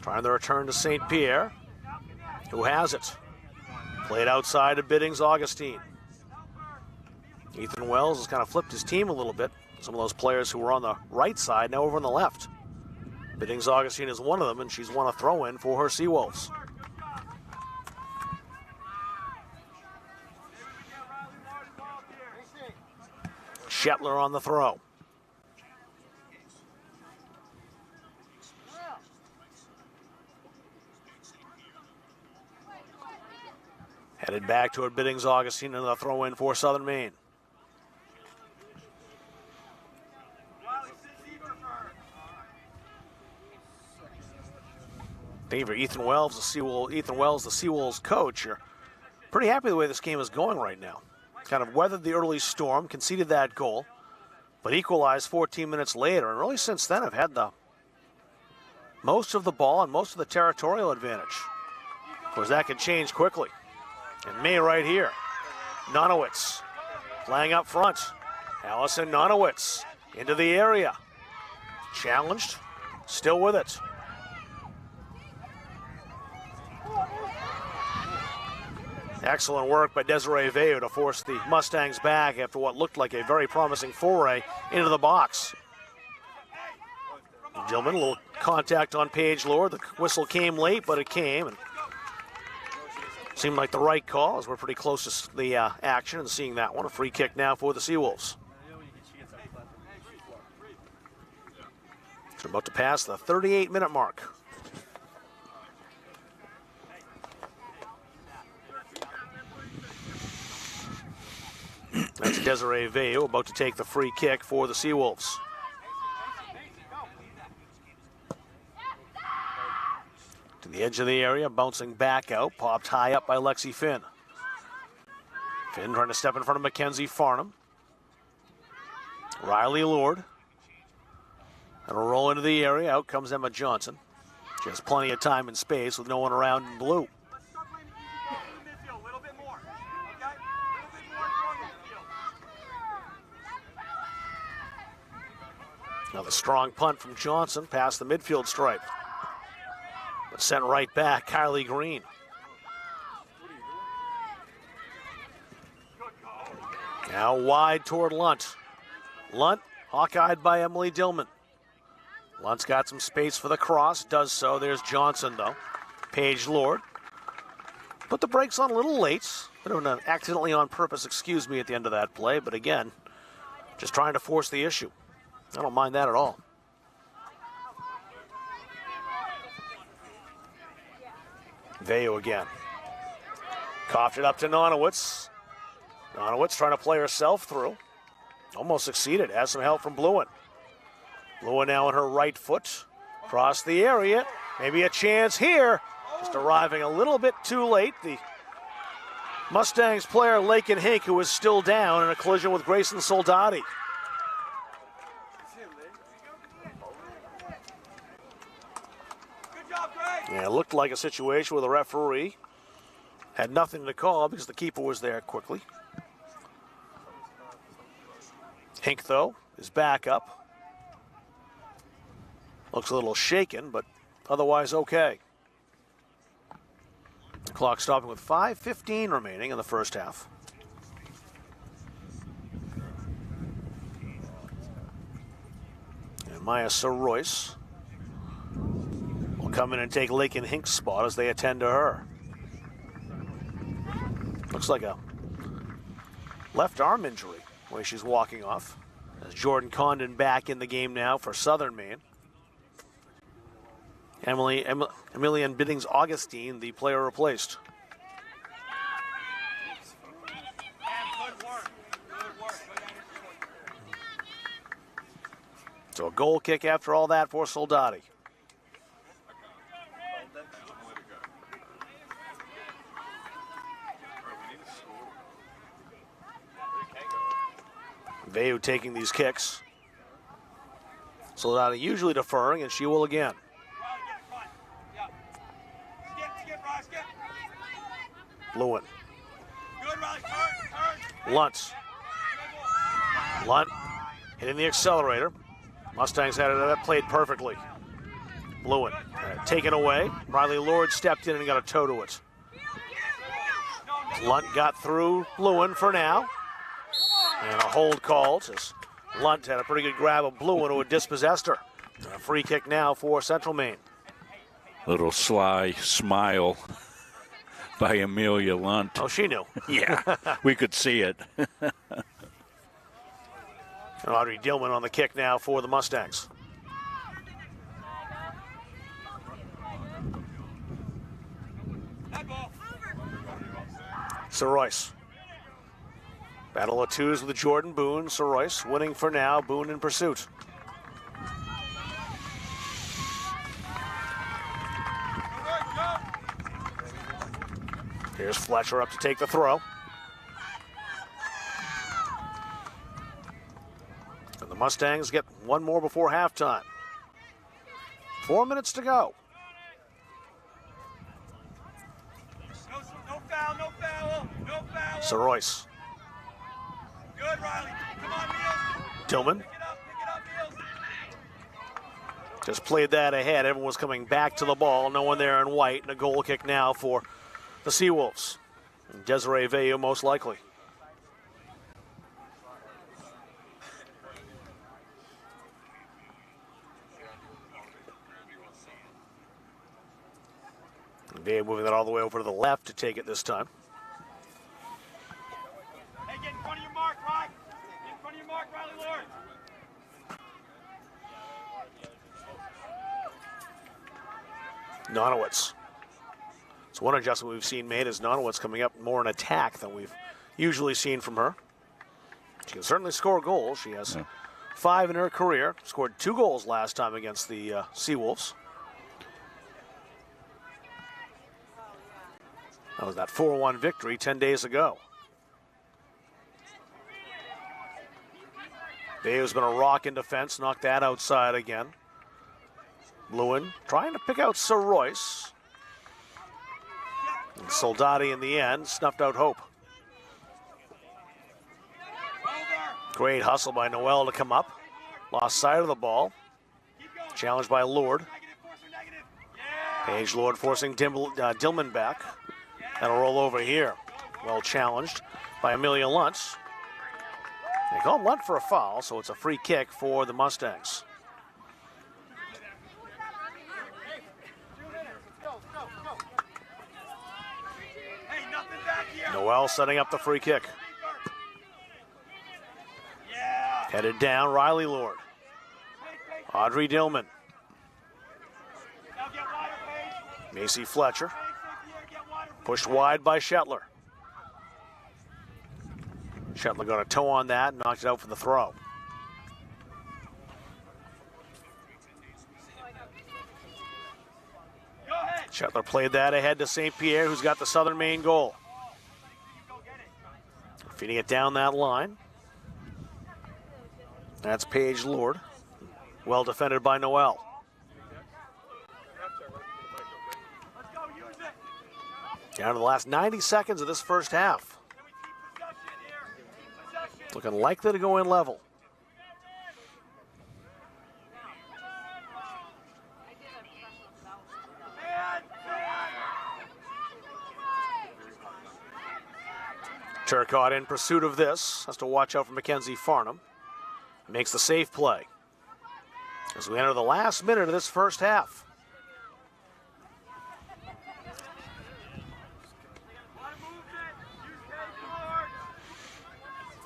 Trying the return to St. Pierre, who has it. Played outside of Biddings Augustine. Ethan Wells has kind of flipped his team a little bit. Some of those players who were on the right side now over on the left. Biddings Augustine is one of them, and she's won a throw-in for her Seawolves. Shetler on the throw. Headed back toward Biddings Augustine and the throw in for Southern Maine. Thank you for Ethan Wells, the Seawolves coach. You're pretty happy the way this game is going right now. Kind of weathered the early storm, conceded that goal, but equalized 14 minutes later. And really since then have had the most of the ball and most of the territorial advantage. Of course, that can change quickly. And May right here. Nonowitz playing up front. Allison Nonowitz into the area. Challenged, still with it. Excellent work by Desiree Veo to force the Mustangs back after what looked like a very promising foray into the box. Dillman, a little contact on Paige Lord. The whistle came late, but it came. And seemed like the right call, as we're pretty close to the action and seeing that one. A free kick now for the Seawolves. They're about to pass the 38-minute mark. That's Desiree Veo about to take the free kick for the Seawolves. To the edge of the area, bouncing back out, popped high up by Lexi Finn. Finn trying to step in front of Mackenzie Farnham. Riley Lord. And a roll into the area, out comes Emma Johnson. She has plenty of time and space with no one around in blue. Another strong punt from Johnson past the midfield stripe. But sent right back, Kylie Green. Now wide toward Lunt. Lunt, hawk-eyed by Emily Dillman. Lunt's got some space for the cross, does so. There's Johnson, though. Paige Lord. Put the brakes on a little late. Accidentally on purpose, excuse me, at the end of that play. But again, just trying to force the issue. I don't mind that at all. Veo again. Coughed it up to Nonowitz. Nonowitz trying to play herself through. Almost succeeded. Has some help from Bluin. Bluin now on her right foot. Across the area. Maybe a chance here. Just arriving a little bit too late. The Mustangs player, Lakin Hink, who is still down in a collision with Grayson Soldati. Yeah, it looked like a situation where the referee had nothing to call because the keeper was there quickly. Hink, though, is back up. Looks a little shaken, but otherwise okay. The clock stopping with 5:15 remaining in the first half. And Maya Sir-Royce will come in and take Lakin Hink's spot as they attend to her. Looks like a left arm injury the way she's walking off. As Jordan Condon back in the game now for Southern Maine. Emilian Biddings Augustine, the player replaced. So a goal kick after all that for Soldati. Veo taking these kicks. Soldati usually deferring, and she will again. Lewin. Lunt. Lunt hitting the accelerator. Mustangs had it played perfectly. Lewin taken away. Riley Lord stepped in and got a toe to it. Lunt got through Lewin for now. And a hold called as Lunt had a pretty good grab of Bluin who had dispossessed her. And a free kick now for Central Maine. Little sly smile by Amelia Lunt. Oh, she knew. Yeah, we could see it. And Audrey Dillman on the kick now for the Mustangs. Sir-Royce. Battle of twos with Jordan Boone. Sir-Royce winning for now. Boone in pursuit. Here's Fletcher up to take the throw. And the Mustangs get one more before halftime. 4 minutes to go. No foul, no foul, no foul. Saroyce. Good, Riley. Come on, Niels. Tillman. Pick it up, Niels. Just played that ahead. Everyone was coming back to the ball. No one there in white. And a goal kick now for the Seawolves. And Desiree Veilleux most likely. Veilleux moving that all the way over to the left to take it this time. Hey, get in front of your mark, Riley. Get in front of your mark, Riley Lord. Nonowitz. So one adjustment we've seen made is Nonowitz coming up more in attack than we've usually seen from her. She can certainly score goals. She has 5 in her career. Scored 2 goals last time against the Seawolves. That was that 4-1 victory 10 days ago. Veilleux's been a rock in defense. Knocked that outside again. Lewin trying to pick out Saroyce. And Soldati in the end snuffed out hope. Great hustle by Noel to come up. Lost sight of the ball. Challenged by Lord. Paige Lord forcing Dillman back. That'll roll over here. Well challenged by Amelia Luntz. They call Lunt for a foul, so it's a free kick for the Mustangs. Noel setting up the free kick. Headed down, Riley Lord. Audrey Dillman. Macy Fletcher. Pushed wide by Shetler. Shetler got a toe on that and knocked it out for the throw. Shetler played that ahead to St. Pierre, who's got the Southern Maine goal. Feeding it down that line. That's Paige Lord. Well defended by Noel. Down to the last 90 seconds of this first half. Looking likely to go in level. Turcotte in pursuit of this. Has to watch out for Mackenzie Farnham. Makes the safe play. As we enter the last minute of this first half.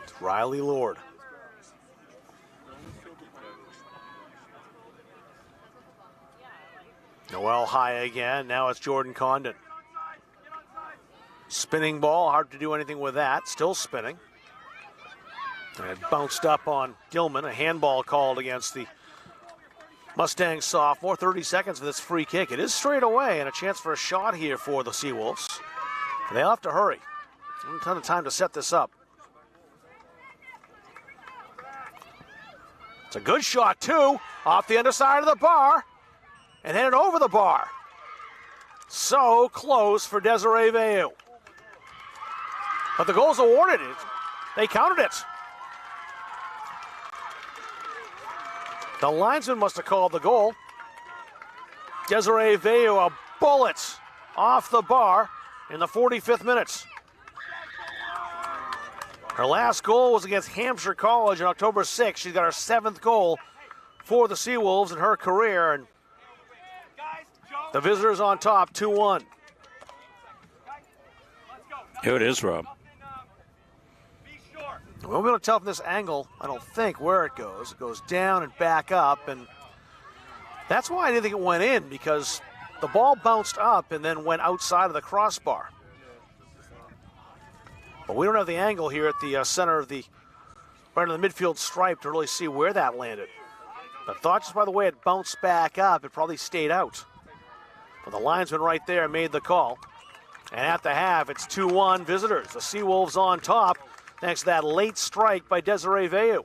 It's Riley Lord. Noel high again. Now it's Jordan Condon. Spinning ball, hard to do anything with that. Still spinning. And it bounced up on Gilman. A handball called against the Mustang sophomore. 30 seconds for this free kick. It is straight away and a chance for a shot here for the Seawolves. And they'll have to hurry. A ton of time to set this up. It's a good shot too. Off the underside of the bar. And headed over the bar. So close for Desiree Veilleux. But the goal's awarded. They counted it. The linesman must have called the goal. Desiree Veilleux, a bullet off the bar in the 45th minute. Her last goal was against Hampshire College on October 6th. She's got her 7th goal for the Seawolves in her career. And the visitors on top, 2-1. Here it is, Rob. We won't be able to tell from this angle, I don't think, where it goes. It goes down and back up, and that's why I didn't think it went in, because the ball bounced up and then went outside of the crossbar. But we don't have the angle here at the center of the, right on the midfield stripe to really see where that landed. But I thought just by the way it bounced back up, it probably stayed out. But the linesman right there made the call. And at the half, it's 2-1 visitors. The Seawolves on top, thanks to that late strike by Desiree Veilleux.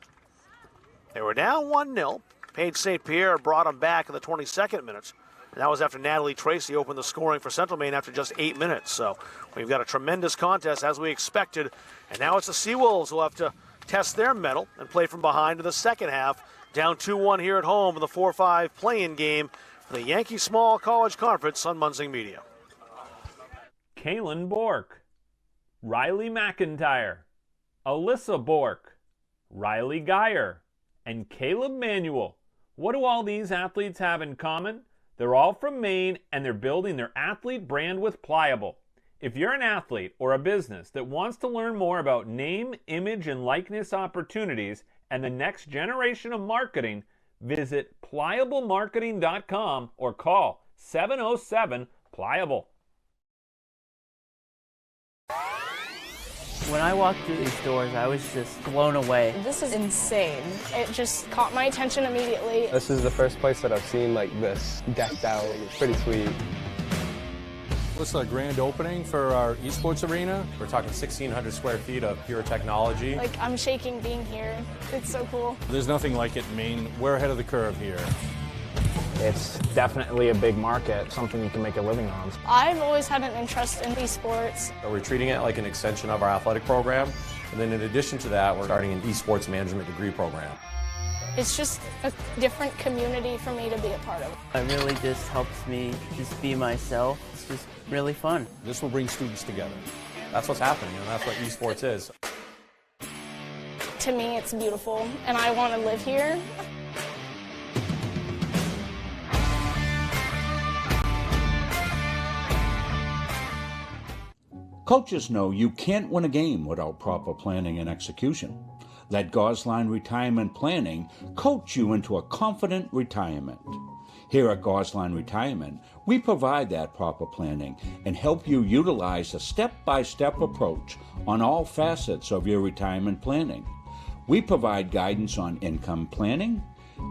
They were down 1-0. Paige St. Pierre brought them back in the 22nd minute. And that was after Natalie Tracy opened the scoring for Central Maine after just 8 minutes. So we've got a tremendous contest as we expected. And now it's the Seawolves who will have to test their mettle and play from behind in the second half. Down 2-1 here at home in the 4-5 play-in game for the Yankee Small College Conference on Munzing Media. Kaylin Bork, Riley McIntyre, Alyssa Bork, Riley Geyer, and Caleb Manuel. What do all these athletes have in common? They're all from Maine, and they're building their athlete brand with Pliable. If you're an athlete or a business that wants to learn more about name, image, and likeness opportunities and the next generation of marketing, visit pliablemarketing.com or call 707-PLIABLE. When I walked through these doors, I was just blown away. This is insane. It just caught my attention immediately. This is the first place that I've seen like this decked out. It's pretty sweet. This is a grand opening for our esports arena. We're talking 1,600 square feet of pure technology. Like, I'm shaking being here. It's so cool. There's nothing like it in Maine. We're ahead of the curve here. It's definitely a big market, something you can make a living on. I've always had an interest in esports. So we're treating it like an extension of our athletic program. And then in addition to that, we're starting an esports management degree program. It's just a different community for me to be a part of. It really just helps me just be myself. It's just really fun. This will bring students together. That's what's happening, and that's what esports is. To me, it's beautiful, and I want to live here. Coaches know you can't win a game without proper planning and execution. Let Gosline Retirement Planning coach you into a confident retirement. Here at Gosline Retirement, we provide that proper planning and help you utilize a step-by-step approach on all facets of your retirement planning. We provide guidance on income planning,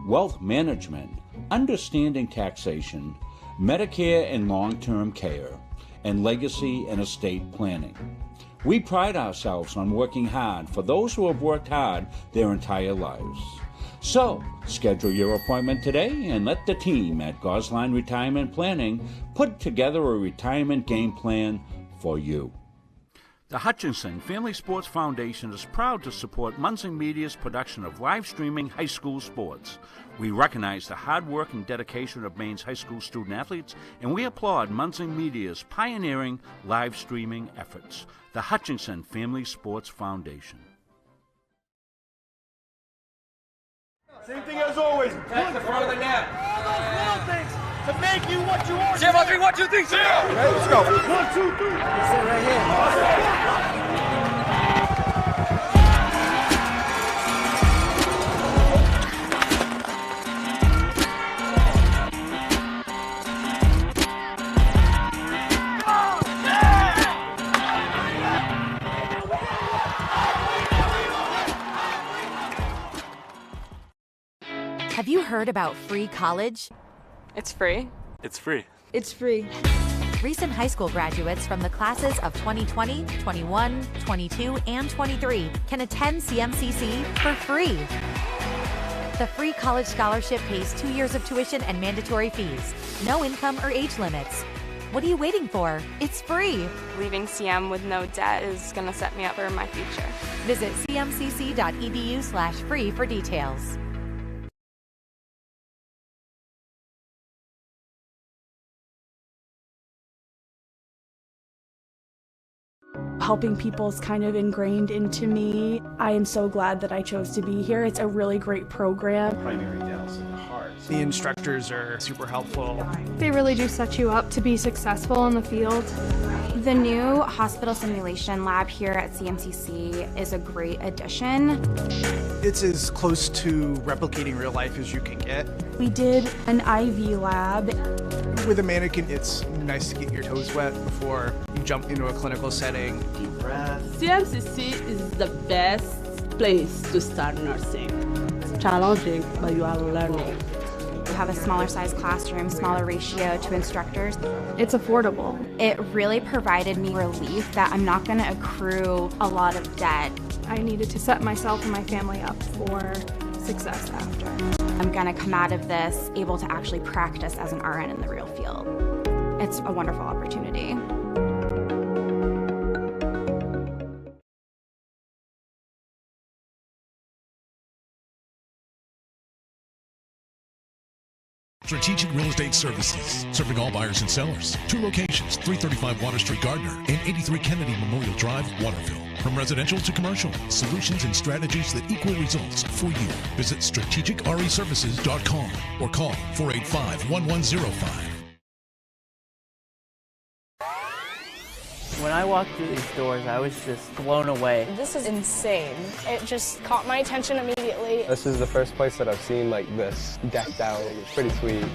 wealth management, understanding taxation, Medicare and long-term care, and legacy and estate planning. We pride ourselves on working hard for those who have worked hard their entire lives. So, schedule your appointment today and let the team at Gosline Retirement Planning put together a retirement game plan for you. The Hutchinson Family Sports Foundation is proud to support Munzing Media's production of live streaming high school sports. We recognize the hard work and dedication of Maine's high school student athletes, and we applaud Munzing Media's pioneering live streaming efforts. The Hutchinson Family Sports Foundation. Same thing as always. That's the front of the net. Little things to make you what you are. Zero, 3, 1, 2, 3, 0. Ready, let's go. 1, 2, 3. You sit right here. Have you heard about free college? It's free. It's free. It's free. Recent high school graduates from the classes of 2020, 21, 22, and 23 can attend CMCC for free. The free college scholarship pays 2 years of tuition and mandatory fees. No income or age limits. What are you waiting for? It's free. Leaving CM with no debt is going to set me up for my future. Visit cmcc.edu/free for details. Helping people is kind of ingrained into me. I am so glad that I chose to be here. It's a really great program. Primary dental in the heart. The instructors are super helpful. They really do set you up to be successful in the field. The new hospital simulation lab here at CMCC is a great addition. It's as close to replicating real life as you can get. We did an IV lab. With a mannequin, it's nice to get your toes wet before you jump into a clinical setting. Deep breath. CMCC is the best place to start nursing. It's challenging, but you are learning. We have a smaller size classroom, smaller ratio to instructors. It's affordable. It really provided me relief that I'm not going to accrue a lot of debt. I needed to set myself and my family up for success after. I'm going to come out of this able to actually practice as an RN in the real field. It's a wonderful opportunity. Strategic Real Estate Services, serving all buyers and sellers. 2 locations, 335 Water Street, Gardner, and 83 Kennedy Memorial Drive, Waterville. From residential to commercial, solutions and strategies that equal results for you. Visit strategicreservices.com or call 485-1105. When I walked through these doors, I was just blown away. This is insane. It just caught my attention immediately. This is the first place that I've seen like this decked out. It's pretty sweet.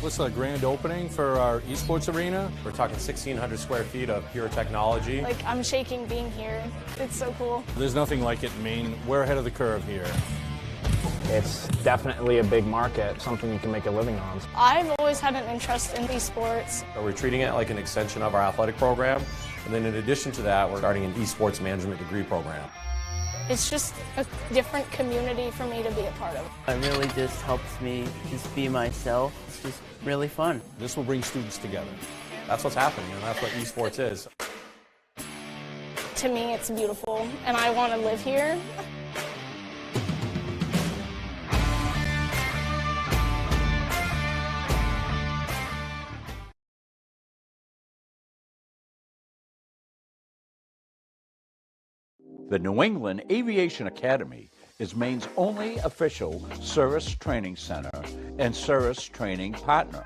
This is a grand opening for our esports arena. We're talking 1,600 square feet of pure technology. Like, I'm shaking being here. It's so cool. There's nothing like it in Maine. We're ahead of the curve here. It's definitely a big market, something you can make a living on. I've always had an interest in esports. We're treating it like an extension of our athletic program. And then in addition to that, we're starting an esports management degree program. It's just a different community for me to be a part of. It really just helps me just be myself. It's just really fun. This will bring students together. That's what's happening, and that's what esports is. To me, it's beautiful, and I want to live here. The New England Aviation Academy is Maine's only official service training center and service training partner.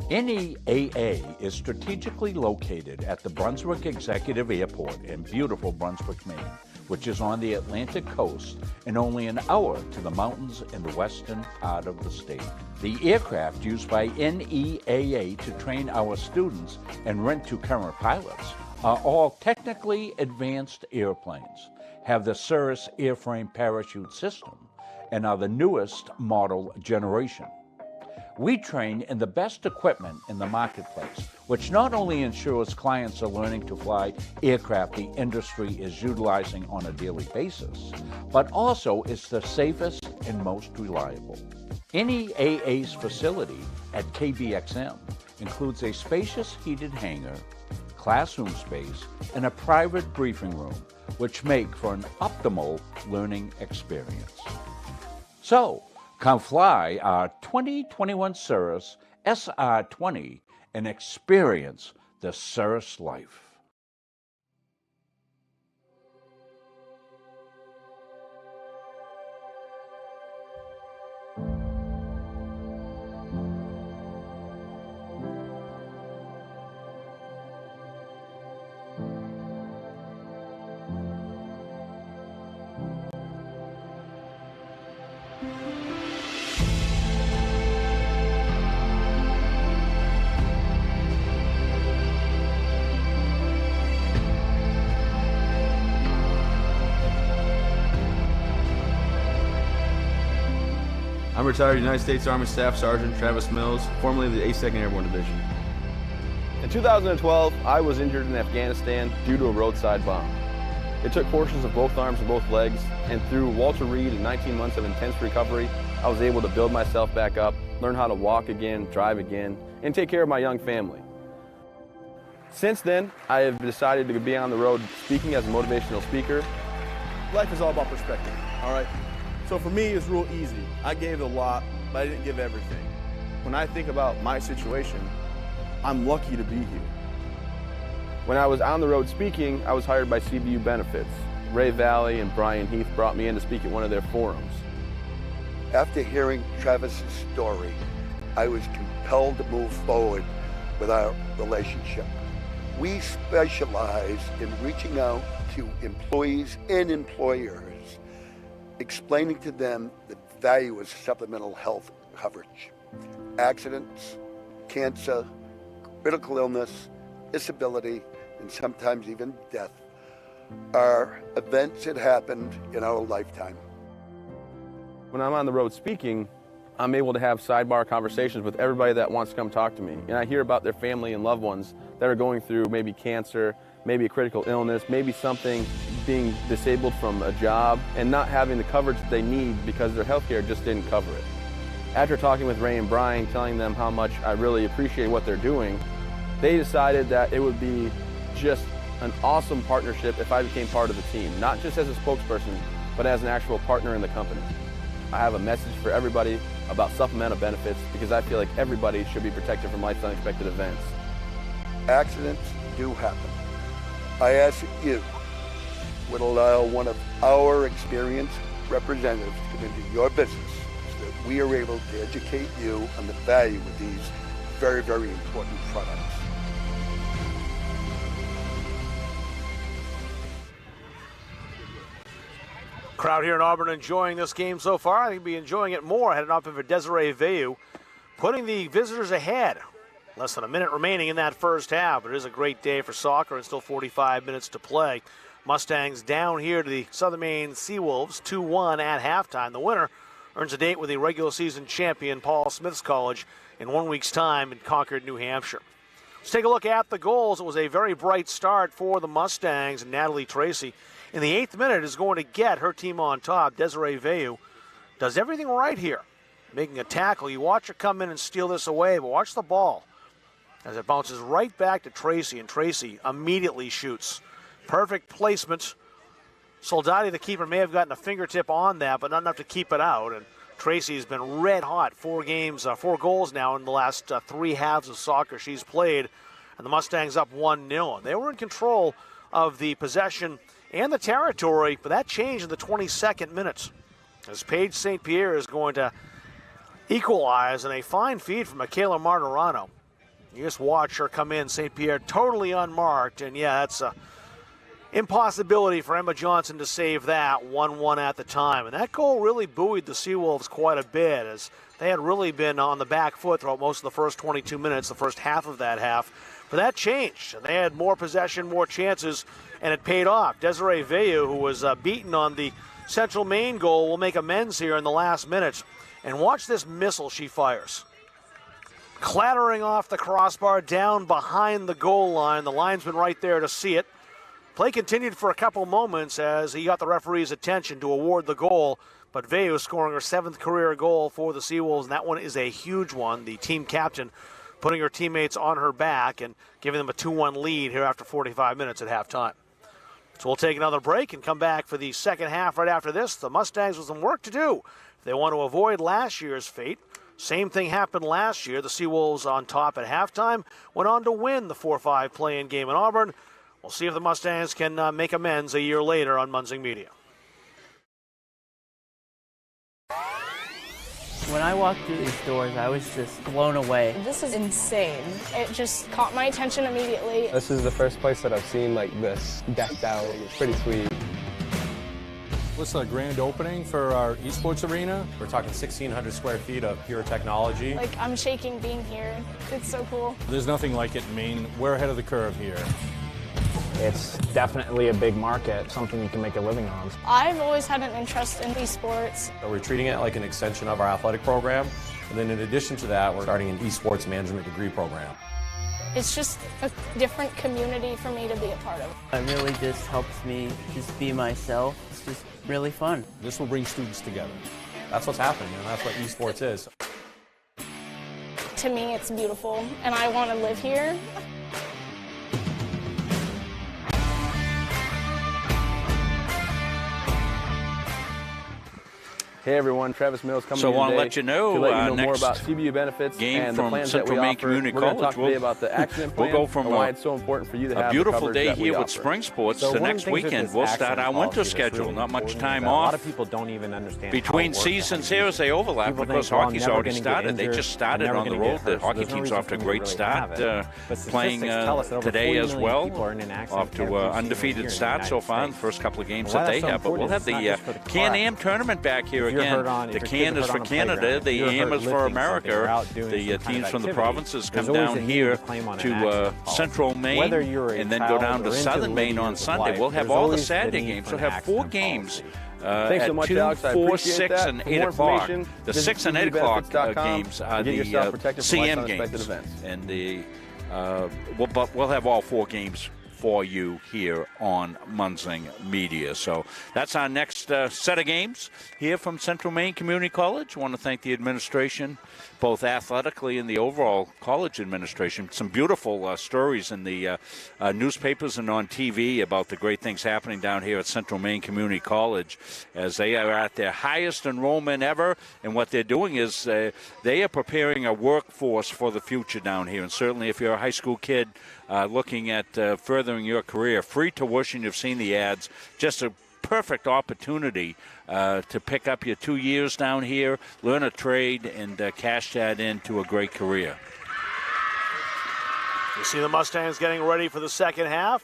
NEAA is strategically located at the Brunswick Executive Airport in beautiful Brunswick, Maine, which is on the Atlantic coast and only an hour to the mountains in the western part of the state. The aircraft used by NEAA to train our students and rent to current pilots are all technically advanced airplanes, have the Cirrus airframe parachute system, and are the newest model generation. We train in the best equipment in the marketplace, which not only ensures clients are learning to fly aircraft the industry is utilizing on a daily basis, but also is the safest and most reliable. NEAA's facility at KBXM includes a spacious heated hangar, classroom space, and a private briefing room, which make for an optimal learning experience. So, come fly our 2021 Cirrus SR20 and experience the Cirrus life. I'm retired United States Army Staff Sergeant Travis Mills, formerly of the 82nd Airborne Division. In 2012, I was injured in Afghanistan due to a roadside bomb. It took portions of both arms and both legs, and through Walter Reed and 19 months of intense recovery, I was able to build myself back up, learn how to walk again, drive again, and take care of my young family. Since then, I have decided to be on the road speaking as a motivational speaker. Life is all about perspective, all right? So for me, it's real easy. I gave a lot, but I didn't give everything. When I think about my situation, I'm lucky to be here. When I was on the road speaking, I was hired by CBU Benefits. Ray Valley and Brian Heath brought me in to speak at one of their forums. After hearing Travis's story, I was compelled to move forward with our relationship. We specialize in reaching out to employees and employers, explaining to them the value of supplemental health coverage. Accidents, cancer, critical illness, disability, and sometimes even death are events that happened in our lifetime. When I'm on the road speaking, I'm able to have sidebar conversations with everybody that wants to come talk to me. And I hear about their family and loved ones that are going through maybe cancer, maybe a critical illness, maybe something, being disabled from a job and not having the coverage that they need because their healthcare just didn't cover it. After talking with Ray and Brian, telling them how much I really appreciate what they're doing, they decided that it would be just an awesome partnership if I became part of the team, not just as a spokesperson, but as an actual partner in the company. I have a message for everybody about supplemental benefits because I feel like everybody should be protected from life's unexpected events. Accidents do happen. I ask that you would allow one of our experienced representatives to come into your business so that we are able to educate you on the value of these very, very important products. Crowd here in Auburn enjoying this game so far. I think they'll be enjoying it more heading up for Desiree Veilleux, putting the visitors ahead. Less than a minute remaining in that first half, but it is a great day for soccer and still 45 minutes to play. Mustangs down here to the Southern Maine Seawolves, 2-1 at halftime. The winner earns a date with the regular season champion Paul Smith's College in 1 week's time in Concord, New Hampshire. Let's take a look at the goals. It was a very bright start for the Mustangs, and Natalie Tracy in the 8th minute is going to get her team on top. Desiree Veilleux does everything right here, making a tackle. You watch her come in and steal this away, but watch the ball as it bounces right back to Tracy, and Tracy immediately shoots. Perfect placement. Soldati, the keeper, may have gotten a fingertip on that, but not enough to keep it out. And Tracy has been red hot. 4 goals now in the last 3 halves of soccer she's played, and the Mustangs up 1-0. They were in control of the possession and the territory, but that changed in the 22nd minute as Paige St. Pierre is going to equalize, and a fine feed from Michaela Martirano. You just watch her come in, St. Pierre totally unmarked, and yeah, that's a impossibility for Emma Johnson to save that. 1-1 at the time, and that goal really buoyed the Seawolves quite a bit as they had really been on the back foot throughout most of the first 22 minutes, the first half of that half. But that changed, and they had more possession, more chances, and it paid off. Desiree Veilleux, who was beaten on the Central Maine goal, will make amends here in the last minute. And watch this missile she fires. Clattering off the crossbar down behind the goal line. The linesman right there to see it. Play continued for a couple moments as he got the referee's attention to award the goal. But Veilleux scoring her 7th career goal for the Seawolves, and that one is a huge one. The team captain putting her teammates on her back and giving them a 2-1 lead here after 45 minutes at halftime. So we'll take another break and come back for the second half right after this. The Mustangs with some work to do if they want to avoid last year's fate. Same thing happened last year. The Seawolves on top at halftime went on to win the 4-5 play-in game in Auburn. We'll see if the Mustangs can make amends a year later on Munzing Media. When I walked through these doors, I was just blown away. This is insane. It just caught my attention immediately. This is the first place that I've seen like this decked out. It's pretty sweet. This is a grand opening for our esports arena. We're talking 1,600 square feet of pure technology. Like, I'm shaking being here. It's so cool. There's nothing like it in Maine. We're ahead of the curve here. It's definitely a big market, something you can make a living on. I've always had an interest in esports. So we're treating it like an extension of our athletic program. And then in addition to that, we're starting an esports management degree program. It's just a different community for me to be a part of. It really just helps me just be myself. It's just really fun. This will bring students together. That's what's happening, and that's what esports is. To me, it's beautiful, and I want to live here. Hey everyone, Travis Mills coming so to you I want to today let you know, to let you know next more about CBU benefits game and the from plans Central that we Maine offer. Community We're going to talk College. today about the accident plan We'll go from and why it's so important for you to have a beautiful the coverage day that we here with offer. spring sports. So the one of next the things with weekend this we'll start accident our winter policy that's schedule. really Not much important time is that off. A lot of people don't even understand between how it works seasons here as they overlap. People Because think, well, I'm hockey's never already gonna get started. They injured, just started I'm never on the gonna road. get The hurt, so hockey there's no team's reason off to a for me great really start, have it. But playing statistics tell us that over today 40 as million well. people are in an accident Off to every single undefeated year in the start so United far in the States. first couple of games Why that they that's so have. But we'll important have is it's not just the for the Can-Am class. tournament back here If you're again. hurt on- The if your Can kid's is hurt for on a Canada. playground, The if you're Am hurt is for lifting something or America. out doing The some kind teams of from the activity, provinces come there's always down a need here to claim on an to accident policy. Central Maine Whether you're a and then go child down to or into Southern the Maine on years of Sunday. life, We'll have there's all the always the Saturday need games. for We'll an have 4 accident games policy. Thanks so much, 2, Alex. I 4, appreciate 6, that. and For 8 more o'clock. information, The visit 6 and 8 o'clock cbbenefits.com games are and get the yourself protected from CM unexpected games. events. And we'll have all 4 games for you here on Munzing Media. So that's our next set of games here from Central Maine Community College. I want to thank the administration, both athletically and the overall college administration. Some beautiful stories in the newspapers and on TV about the great things happening down here at Central Maine Community College as they are at their highest enrollment ever. And what they're doing is they are preparing a workforce for the future down here. And certainly if you're a high school kid looking at furthering your career, free tuition, you've seen the ads, just a perfect opportunity to pick up your 2 years down here, learn a trade, and cash that into a great career. You see the Mustangs getting ready for the second half.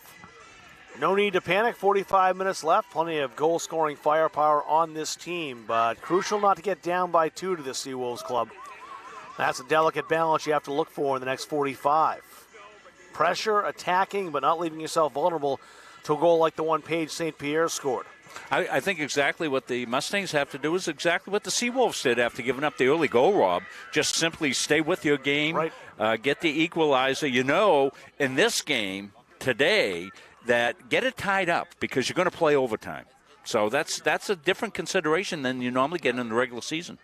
No need to panic. 45 minutes left. Plenty of goal-scoring firepower on this team, but crucial not to get down by 2 to the Seawolves club. That's a delicate balance you have to look for in the next 45. Pressure, attacking, but not leaving yourself vulnerable to a goal like the one Paige St. Pierre scored. I think exactly what the Mustangs have to do is exactly what the Seawolves did after giving up the early goal, Rob. Just simply stay with your game, right. Get the equalizer. You know, in this game today, that get it tied up because you're going to play overtime. So that's a different consideration than you normally get in the regular season.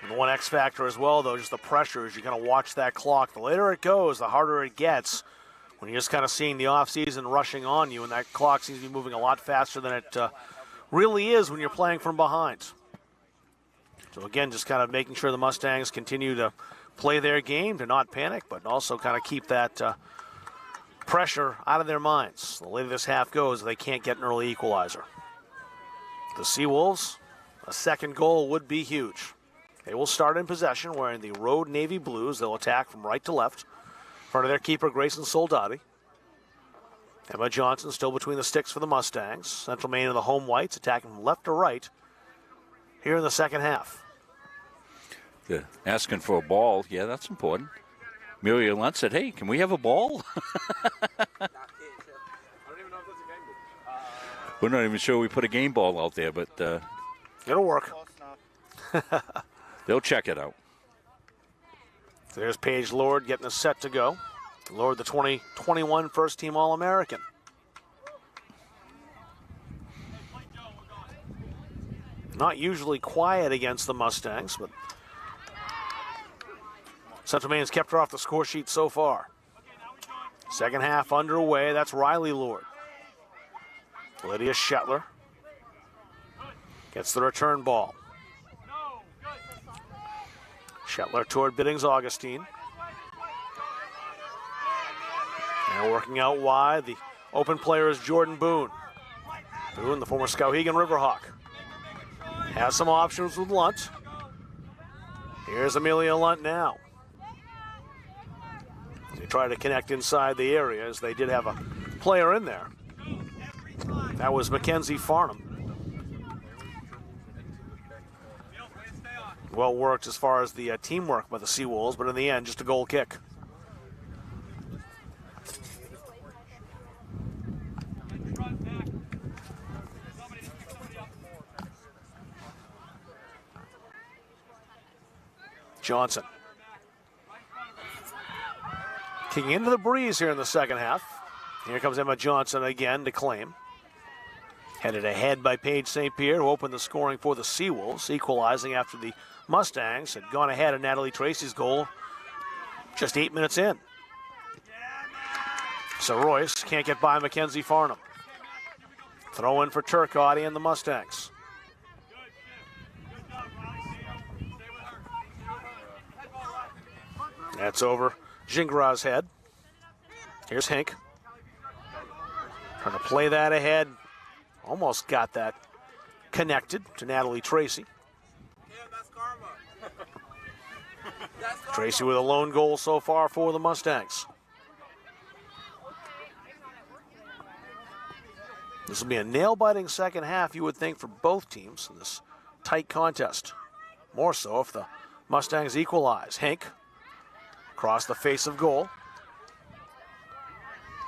And the one X factor as well, though, just the pressure is you're going to watch that clock. The later it goes, the harder it gets. When you're just kind of seeing the offseason rushing on you, and that clock seems to be moving a lot faster than it really is when you're playing from behind. So again, just kind of making sure the Mustangs continue to play their game, to not panic, but also kind of keep that pressure out of their minds. The later this half goes, they can't get an early equalizer. The Seawolves, a second goal would be huge. They will start in possession wearing the road navy blues. They'll attack from right to left. In front of their keeper, Grayson Soldati. Emma Johnson still between the sticks for the Mustangs. Central Maine and the home whites attacking from left to right here in the second half. Asking for a ball, yeah, that's important. Amelia Lunt said, hey, can we have a ball? We're not even sure we put a game ball out there, but it'll work. They'll check it out. There's Paige Lord getting us set to go. Lord, the 2021 first-team All-American. Not usually quiet against the Mustangs, but Central Maine's kept her off the score sheet so far. Second half underway. That's Riley Lord. Lydia Shetler gets the return ball. Shetler toward Biddings Augustine. And working out wide, the open player is Jordan Boone. Boone, the former Skowhegan Riverhawk, has some options with Lunt. Here's Amelia Lunt now. They try to connect inside the area as they did have a player in there. That was Mackenzie Farnham. Well worked as far as the teamwork by the Seawolves, but in the end, just a goal kick. Johnson. Kicking into the breeze here in the second half. Here comes Emma Johnson again to claim. Headed ahead by Paige St. Pierre to open the scoring for the Seawolves, equalizing after the Mustangs had gone ahead of Natalie Tracy's goal just 8 minutes in. So Royce can't get by Mackenzie Farnham. Throw in for Turcotte and the Mustangs. That's over Gingras' head. Here's Hink. Trying to play that ahead. Almost got that connected to Natalie Tracy. Tracy with a lone goal so far for the Mustangs. This will be a nail-biting second half, you would think, for both teams in this tight contest. More so if the Mustangs equalize. Hink across the face of goal.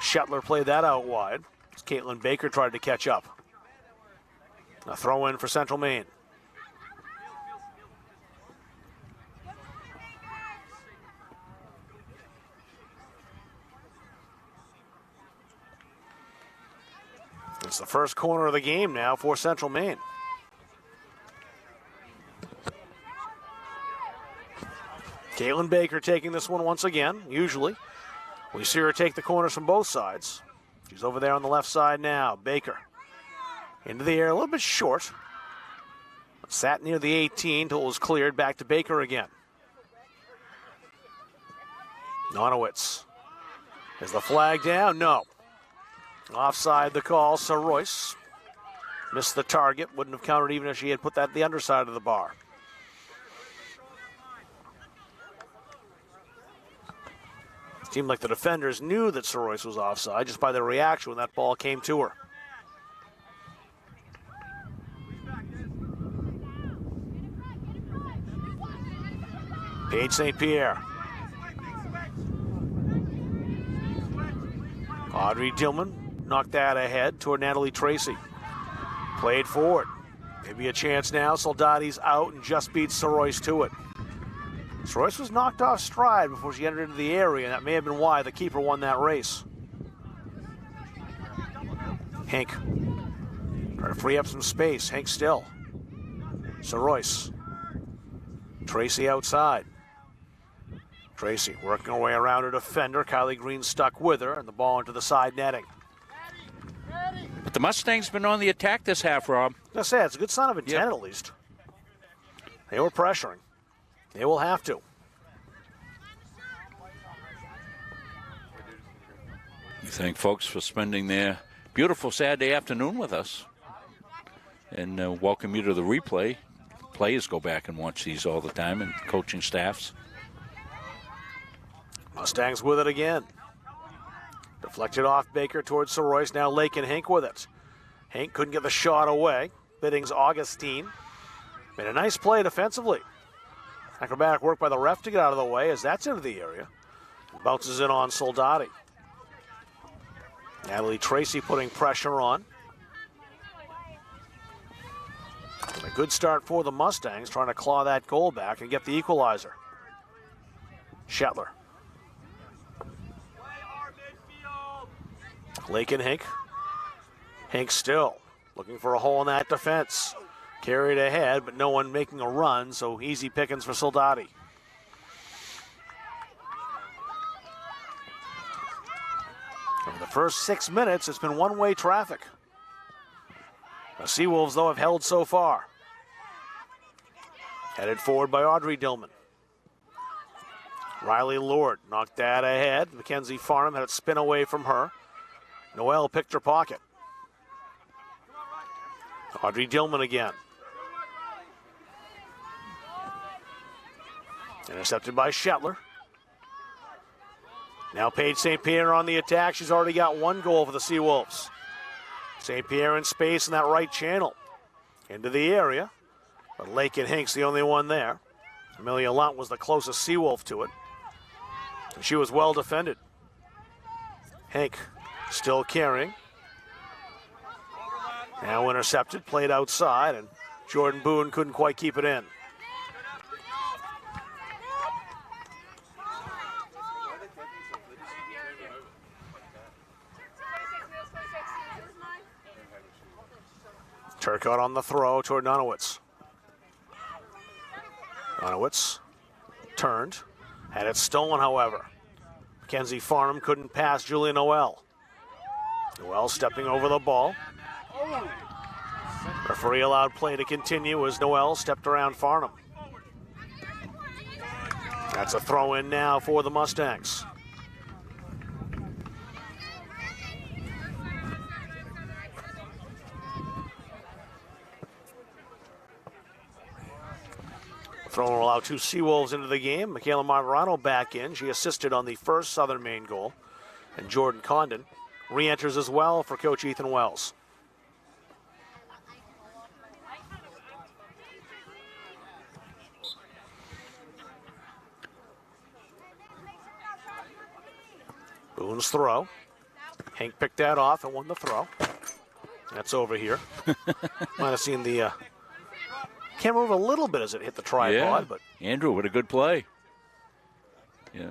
Shetler played that out wide as Caitlin Baker tried to catch up. A throw in for Central Maine. It's the first corner of the game now for Central Maine. Caitlin Baker taking this one once again. Usually we see her take the corners from both sides. She's over there on the left side now. Baker into the air, a little bit short. Sat near the 18 till it was cleared. Back to Baker again. Nonowitz. Is the flag down? No. Offside the call. So Royce missed the target. Wouldn't have counted even if she had put that at the underside of the bar. Seemed like the defenders knew that Sir Royce was offside just by their reaction when that ball came to her. Paige St. Pierre. Audrey Dillman knocked that ahead toward Natalie Tracy. Played forward. Maybe a chance now. Soldati's out and just beats Sir Royce to it. Sir Royce was knocked off stride before she entered into the area, and that may have been why the keeper won that race. Hank trying to free up some space. Hank still. Sir Royce. Tracy outside. Tracy working her way around her defender. Kylie Green stuck with her, and the ball into the side netting. But the Mustangs been on the attack this half, Rob. I say it's a good sign of intent, at least. They were pressuring. They will have to. We thank folks for spending their beautiful Saturday afternoon with us. And welcome you to the replay. Players go back and watch these all the time, and coaching staffs. Mustangs with it again. Deflected off Baker towards Sir Royce. Now Lake and Hank with it. Hank couldn't get the shot away. Bidding's Augustine. Made a nice play defensively. Acrobatic work by the ref to get out of the way as that's into the area. Bounces in on Soldati. Natalie Tracy putting pressure on. And a good start for the Mustangs, trying to claw that goal back and get the equalizer. Shetler. Lake and Hank. Hank still looking for a hole in that defense. Carried ahead, but no one making a run, so easy pickings for Soldati. For the first 6 minutes, it's been one-way traffic. The Seawolves, though, have held so far. Headed forward by Audrey Dillman. Riley Lord knocked that ahead. Mackenzie Farnham had it spin away from her. Noel picked her pocket. Audrey Dillman again. Intercepted by Shetler. Now Paige St. Pierre on the attack. She's already got one goal for the Seawolves. St. Pierre in space in that right channel. Into the area. But Lake and Hank's the only one there. Amelia Lunt was the closest Seawolf to it. And she was well defended. Hank still carrying. Now intercepted, played outside, and Jordan Boone couldn't quite keep it in. Turcotte on the throw toward Nonowitz. Nonowitz turned, had it stolen, however. Mackenzie Farnham couldn't pass Julia Noel. Noel stepping over the ball. Referee allowed play to continue as Noel stepped around Farnham. That's a throw in now for the Mustangs. Throw will allow two Seawolves into the game. Michaela Martirano back in. She assisted on the first Southern Maine goal. And Jordan Condon re-enters as well for Coach Ethan Wells. Boone's throw. Hank picked that off and won the throw. That's over here. Might have seen the camera move a little bit as it hit the tripod, but Andrew, what a good play. Yeah.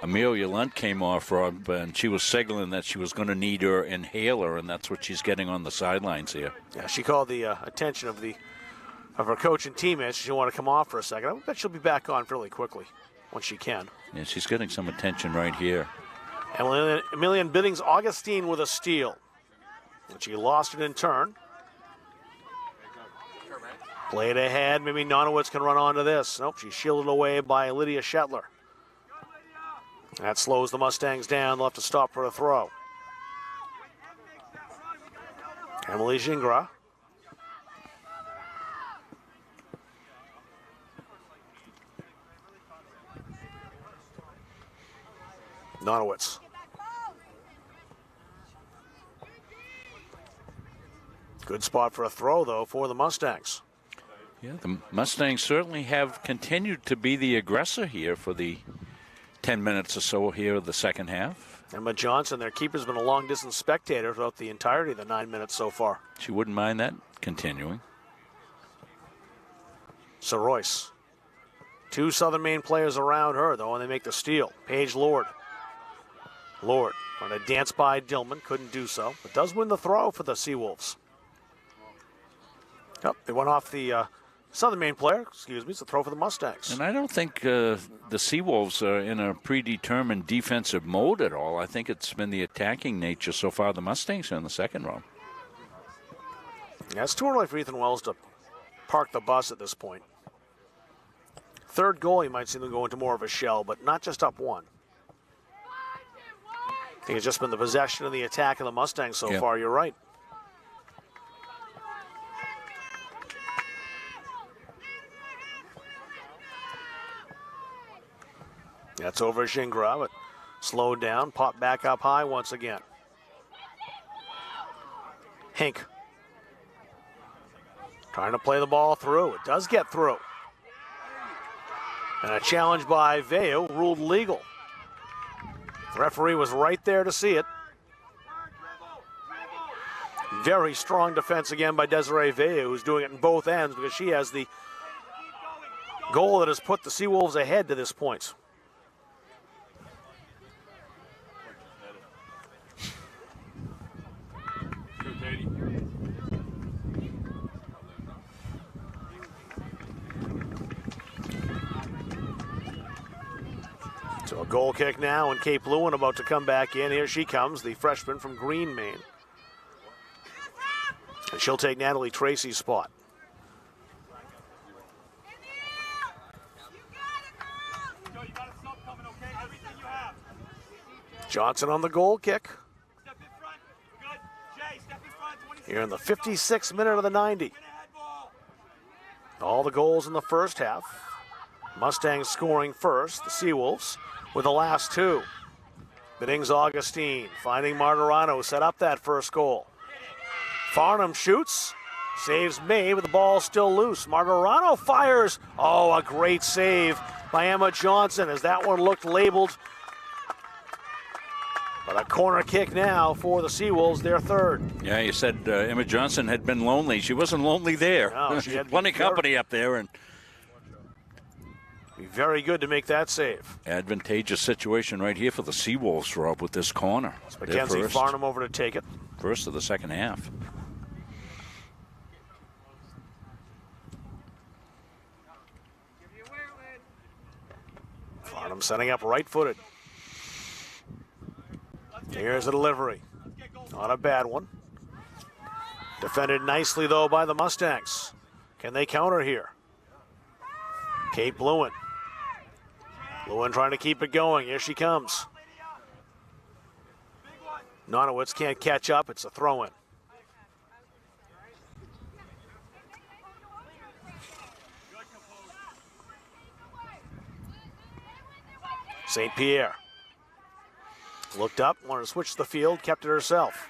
Amelia Lunt came off, Rob, and she was signaling that she was going to need her inhaler, and that's what she's getting on the sidelines here. yeah, she called the attention of her coach and teammates. She didn't want to come off for a second. I bet she'll be back on fairly quickly when she can. Yeah, she's getting some attention right here. And Emilian Biddings-Augustine with a steal. And she lost it in turn. Played ahead. Maybe Nonowitz can run onto this. Nope, she's shielded away by Lydia Shetler. That slows the Mustangs down. They'll have to stop for a throw. Emily Gingras. Nonowitz. Good spot for a throw, though, for the Mustangs. Yeah, the Mustangs certainly have continued to be the aggressor here for the 10 minutes or so here of the second half. Emma Johnson, their keeper's been a long-distance spectator throughout the entirety of the 9 minutes so far. She wouldn't mind that continuing. So Royce. Two Southern Maine players around her, though, and they make the steal. Paige Lord. Lord trying to dance by Dillman, couldn't do so, but does win the throw for the Seawolves. Yep, they went off the Southern Maine player, it's a throw for the Mustangs. And I don't think the Seawolves are in a predetermined defensive mode at all. I think it's been the attacking nature so far. The Mustangs are in the second row. Yeah, it's too early for Ethan Wells to park the bus at this point. Third goal, you might see them go into more of a shell, but not just up one. I think it's just been the possession and the attack of the Mustangs so far, you're right. That's over Gingras, but slowed down, popped back up high once again. Hink trying to play the ball through. It does get through. And a challenge by Veo ruled legal. The referee was right there to see it. Very strong defense again by Desiree Veo, who's doing it in both ends because she has the goal that has put the Seawolves ahead to this point. So a goal kick now, and Cape Lewin about to come back in. Here she comes, the freshman from Green, Maine. And she'll take Natalie Tracy's spot. Johnson on the goal kick. Here in the 56th minute of the 90. All the goals in the first half. Mustangs scoring first, the Seawolves with the last two. Biddings-Augustine finding Martirano, set up that first goal. Farnham shoots, saves made, but the ball still loose. Martirano fires. Oh, a great save by Emma Johnson as that one looked labeled. But a corner kick now for the Seawolves, their third. Yeah, you said Emma Johnson had been lonely. She wasn't lonely there. No, she had plenty of company up there. And be very good to make that save. Advantageous situation right here for the Seawolves, Rob, with this corner. It's Mackenzie Farnham over to take it. First of the second half. Farnham setting up right-footed. Here's the delivery. Not a bad one. Defended nicely, though, by the Mustangs. Can they counter here? Cape Lewin. Lewin trying to keep it going. Here she comes. Nonowitz can't catch up. It's a throw-in. St. Pierre. Looked up, wanted to switch the field, kept it herself.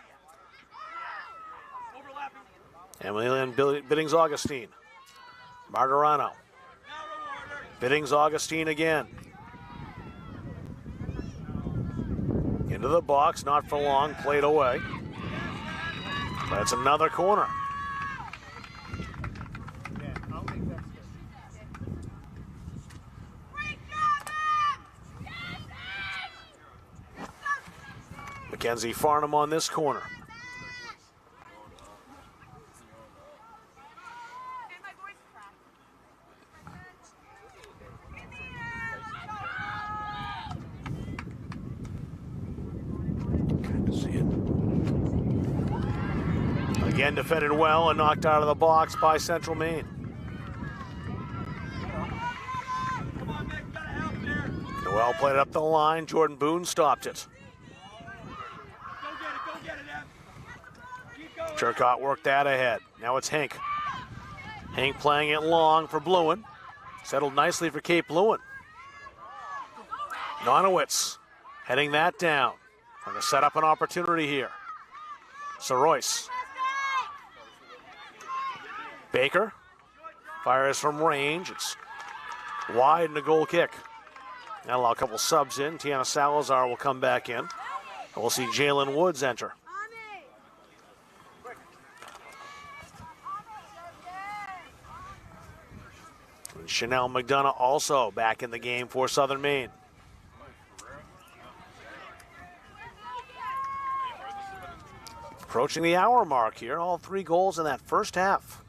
Emilian Biddings-Augustine. Martirano. Biddings-Augustine again. Into the box, not for long, played away. That's another corner. Mackenzie Farnham on this corner. Again defended well and knocked out of the box by Central Maine. Noel played it up the line. Jordan Boone stopped it. Turcotte worked that ahead. Now it's Hank. Hank playing it long for Bluin. Settled nicely for Cape Bluin. Nonowitz heading that down. Trying to set up an opportunity here. Soroyce. Baker fires from range. It's wide and a goal kick. That'll allow a couple subs in. Tiana Salazar will come back in. And we'll see Jalen Woods enter. And Chanel McDonough also back in the game for Southern Maine. Approaching the hour mark here. All 3 goals in that first half.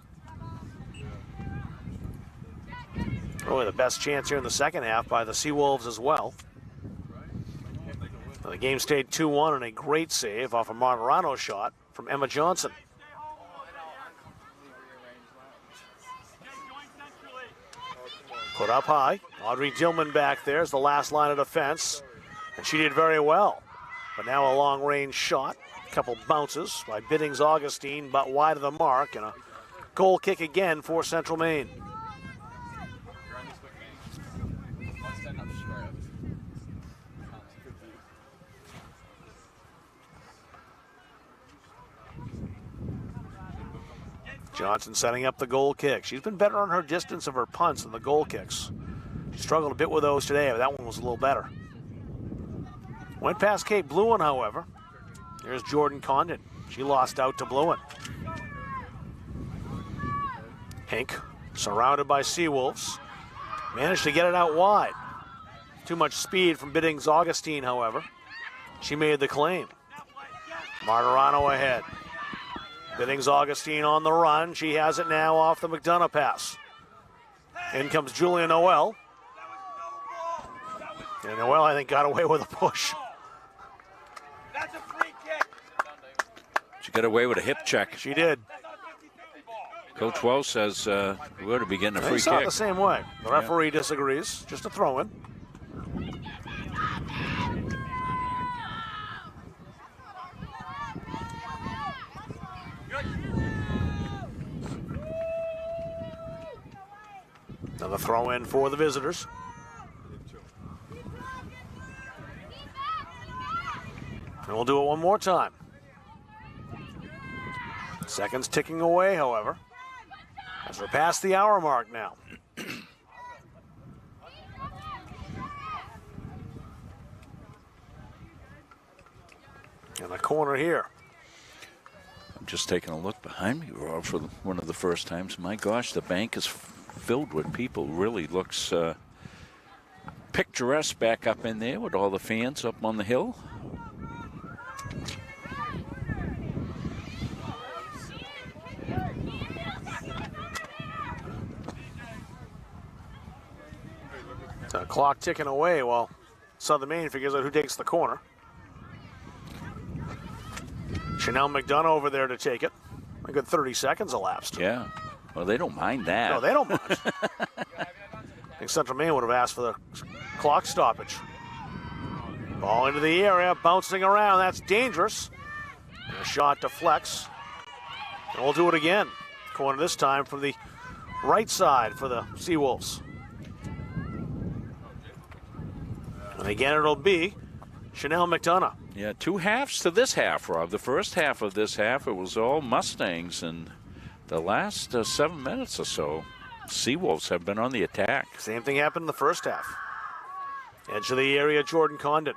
Really the best chance here in the second half by the Seawolves as well. The game stayed 2-1 and a great save off a Martirano shot from Emma Johnson. Put up high. Audrey Dillman back there is the last line of defense. And she did very well. But now a long-range shot. A couple bounces by Biddings Augustine, but wide of the mark. And a goal kick again for Central Maine. Johnson setting up the goal kick. She's been better on her distance of her punts than the goal kicks. She struggled a bit with those today, but that one was a little better. Went past Kate Bluin, however. There's Jordan Condon. She lost out to Bluin. Hink, surrounded by Seawolves, managed to get it out wide. Too much speed from Biddings Augustine, however. She made the claim. Martirano ahead. Biddings Augustine on the run. She has it now off the McDonough pass. In comes Julia Noel. And Noel, I think, got away with a push. She got away with a hip check. She did. Coach Wells says we ought to be getting a free saw kick. It the same way. The referee disagrees. Just a throw-in. Another throw-in for the visitors. And we'll do it one more time. Seconds ticking away, however, as we're past the hour mark now. And a corner here. I'm just taking a look behind me, Rob, for one of the first times. My gosh, the bank is filled with people. Really looks picturesque back up in there with all the fans up on the hill. The clock ticking away while Southern Maine figures out who takes the corner. Chanel McDonough over there to take it. A good 30 seconds elapsed. Yeah. Well, they don't mind that. No, they don't mind. I think Central Maine would have asked for the clock stoppage. Ball into the area, bouncing around. That's dangerous. And a shot deflects. And we'll do it again. Corner this time from the right side for the Seawolves. And again, it'll be Chanel McDonough. Yeah, 2 halves to this half, Rob. The first half of this half, it was all Mustangs, and the last 7 minutes or so, Seawolves have been on the attack. Same thing happened in the first half. Edge of the area, Jordan Condon.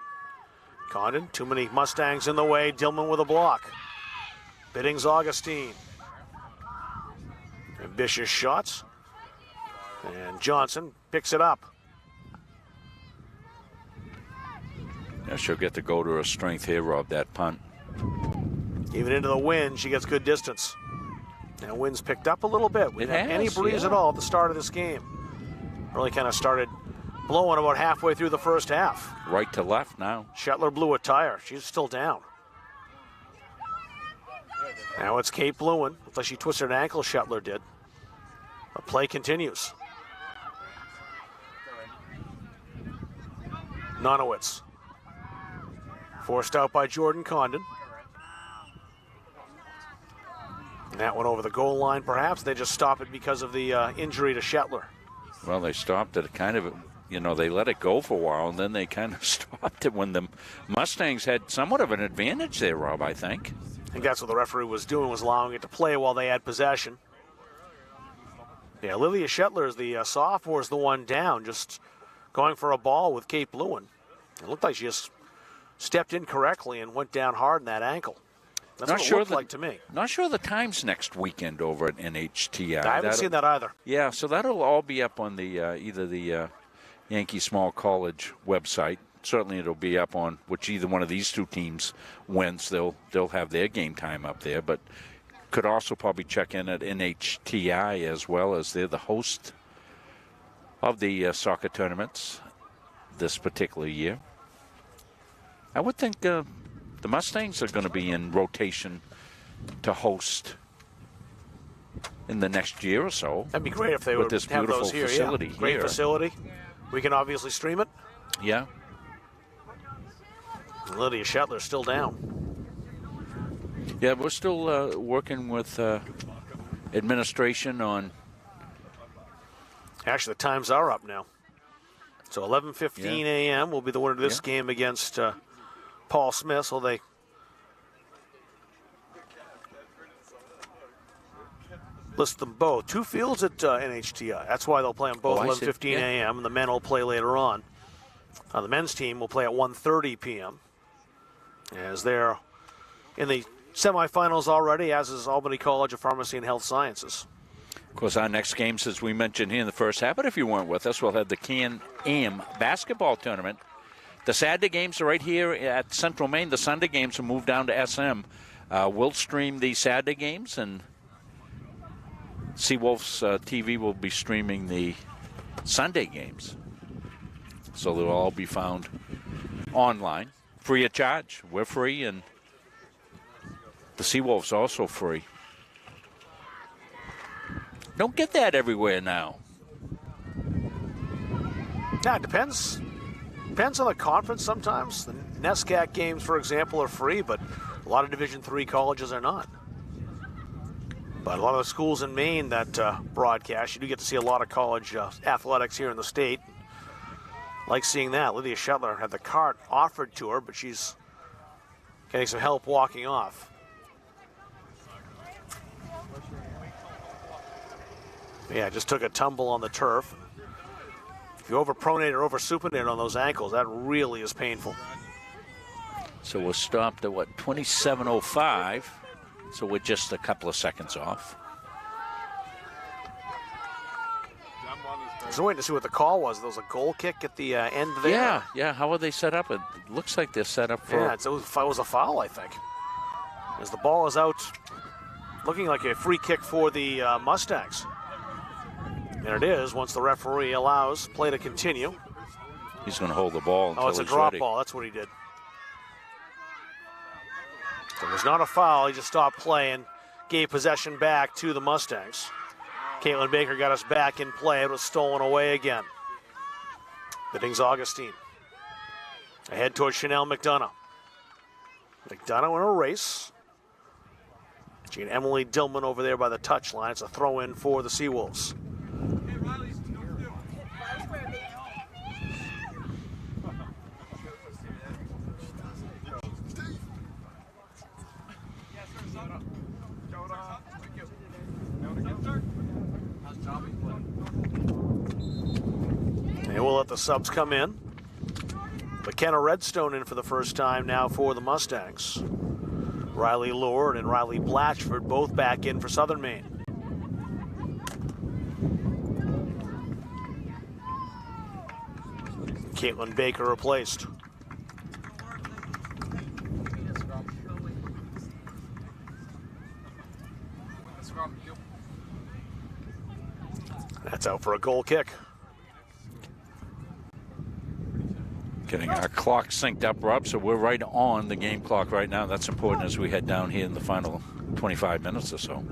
Condon, too many Mustangs in the way. Dillman with a block. Biddings Augustine. Ambitious shots. And Johnson picks it up. Yeah, she'll get to go to her strength here, Rob, that punt. Even into the wind, she gets good distance. And wind's picked up a little bit. We didn't have any breeze at all at the start of this game. Really kind of started blowing about halfway through the first half. Right to left now. Shetler blew a tire. She's still down. Now it's Kate Bluen. Looks like she twisted an ankle, Shetler did. The play continues. Nonowitz. Forced out by Jordan Condon. And that went over the goal line, perhaps. They just stopped it because of the injury to Shetler. Well, they stopped it kind of, they let it go for a while, and then they kind of stopped it when the Mustangs had somewhat of an advantage there, Rob, I think. I think that's what the referee was doing, was allowing it to play while they had possession. Yeah, Lilia Shetler is the sophomore, is the one down, just going for a ball with Kate Bluen. It looked like she just stepped in correctly and went down hard in that ankle. That's what it looked like to me. Not sure the times next weekend over at NHTI. I haven't seen that either. Yeah, so that'll all be up on the either the Yankee Small College website. Certainly it'll be up on which either one of these two teams wins. They'll have their game time up there, but could also probably check in at NHTI as well, as they're the host of the soccer tournaments this particular year. I would think the Mustangs are going to be in rotation to host in the next year or so. That'd be great if they would this have beautiful those here. Facility Yeah. Great here. facility. We can obviously stream it. Yeah. Lydia Shetler's still down. Yeah, we're still working with administration on. Actually, the times are up now. So 11:15 a.m. will be the winner of this game against Paul Smith. So they list them both. Two fields at NHTI. That's why they'll play on both 11:15 a.m. and the men will play later on. The men's team will play at 1:30 p.m. as they're in the semifinals already, as is Albany College of Pharmacy and Health Sciences. Of course, our next games, as we mentioned here in the first half, but if you weren't with us, we'll have the Can-Am basketball tournament. The Saturday games are right here at Central Maine. The Sunday games will move down to SM. We'll stream the Saturday games, and Seawolves TV will be streaming the Sunday games. So they'll all be found online, free of charge. We're free, and the Seawolves also free. Don't get that everywhere now. Yeah, it depends. Depends on the conference sometimes. The NESCAC games, for example, are free, but a lot of Division III colleges are not. But a lot of the schools in Maine that broadcast, you do get to see a lot of college athletics here in the state. Like seeing that. Lydia Shetler had the cart offered to her, but she's getting some help walking off. Yeah, just took a tumble on the turf. If you overpronate or oversupinate on those ankles, that really is painful. So we're stopped at, 27:05. So we're just a couple of seconds off. I was waiting to see what the call was. There was a goal kick at the end there. Yeah. How are they set up? It looks like they're set up for... Yeah, it was a foul, I think. As the ball is out, looking like a free kick for the Mustangs. And it is, once the referee allows play to continue. He's going to hold the ball until it's a he's drop ready. ball. That's what he did. It was not a foul. He just stopped play and gave possession back to the Mustangs. Caitlin Baker got us back in play. It was stolen away again. Biddings Augustine. Ahead towards Chanel McDonough. McDonough in a race. She and Emily Dillman over there by the touchline. It's a throw-in for the Seawolves. And we'll let the subs come in. McKenna Redstone in for the first time now for the Mustangs. Riley Lord and Riley Blatchford both back in for Southern Maine. Caitlin Baker replaced. That's out for a goal kick. Getting our clock synced up, Rob, so we're right on the game clock right now. That's important as we head down here in the final 25 minutes or so.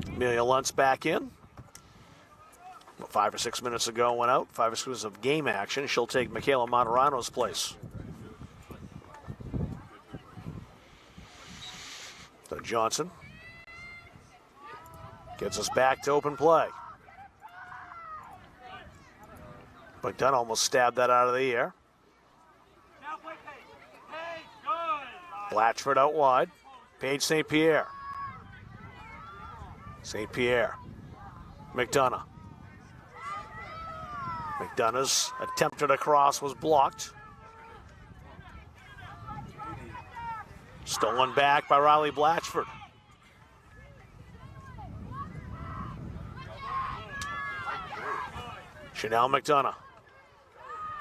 Amelia Luntz back in. 5 or 6 minutes ago went out. 5 or 6 minutes of game action. She'll take Michaela Monterano's place. So Johnson gets us back to open play. McDonough almost stabbed that out of the air. Blatchford out wide. Paige St. Pierre. St. Pierre. McDonough. McDonough's attempted across was blocked. Stolen back by Riley Blatchford. Chanel McDonough.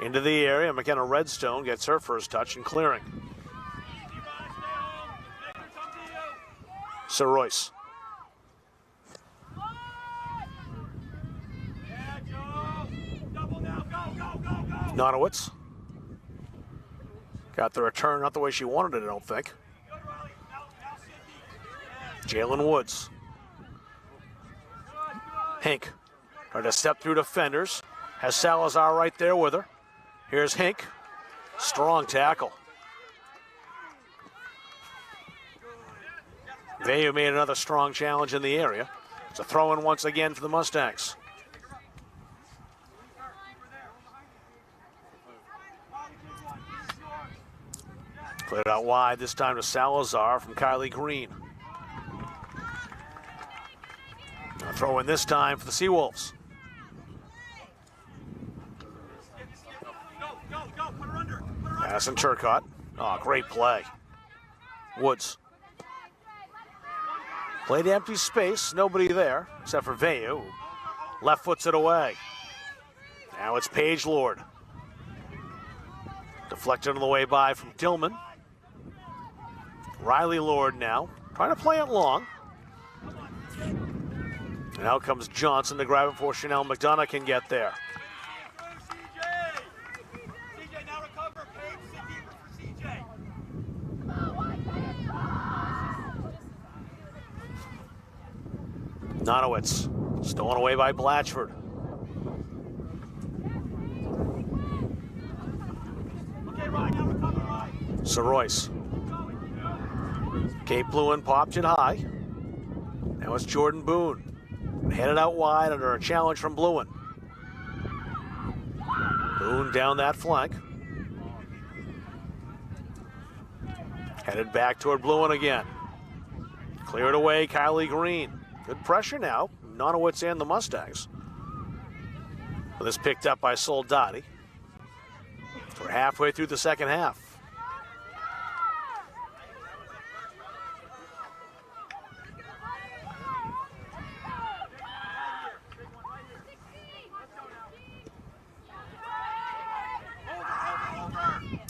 Into the area. McKenna Redstone gets her first touch and clearing. Sir Royce. Nonowitz. Got the return, not the way she wanted it, I don't think. Jalen Woods. Hink. Trying to step through defenders. Has Salazar right there with her. Here's Hink. Strong tackle. Vayu made another strong challenge in the area. It's a throw-in once again for the Mustangs. Put it out wide, this time to Salazar from Kylie Green. A throw-in this time for the Seawolves. Madison Turcotte. Oh, great play. Woods. Played empty space, nobody there, except for Vayu. Left foots it away. Now it's Paige Lord. Deflected on the way by from Tillman. Riley Lord now, trying to play it long. And out comes Johnson to grab it before Chanel McDonough can get there. Nonowitz, stolen away by Blatchford. Sir Royce. Kate Bluin popped it high. Now it's Jordan Boone. Headed out wide under a challenge from Bluin. Boone down that flank. Headed back toward Bluin again. Cleared away, Kylie Green. Good pressure now, Nonowitz and the Mustangs. Well, this picked up by Soldati. We're halfway through the second half.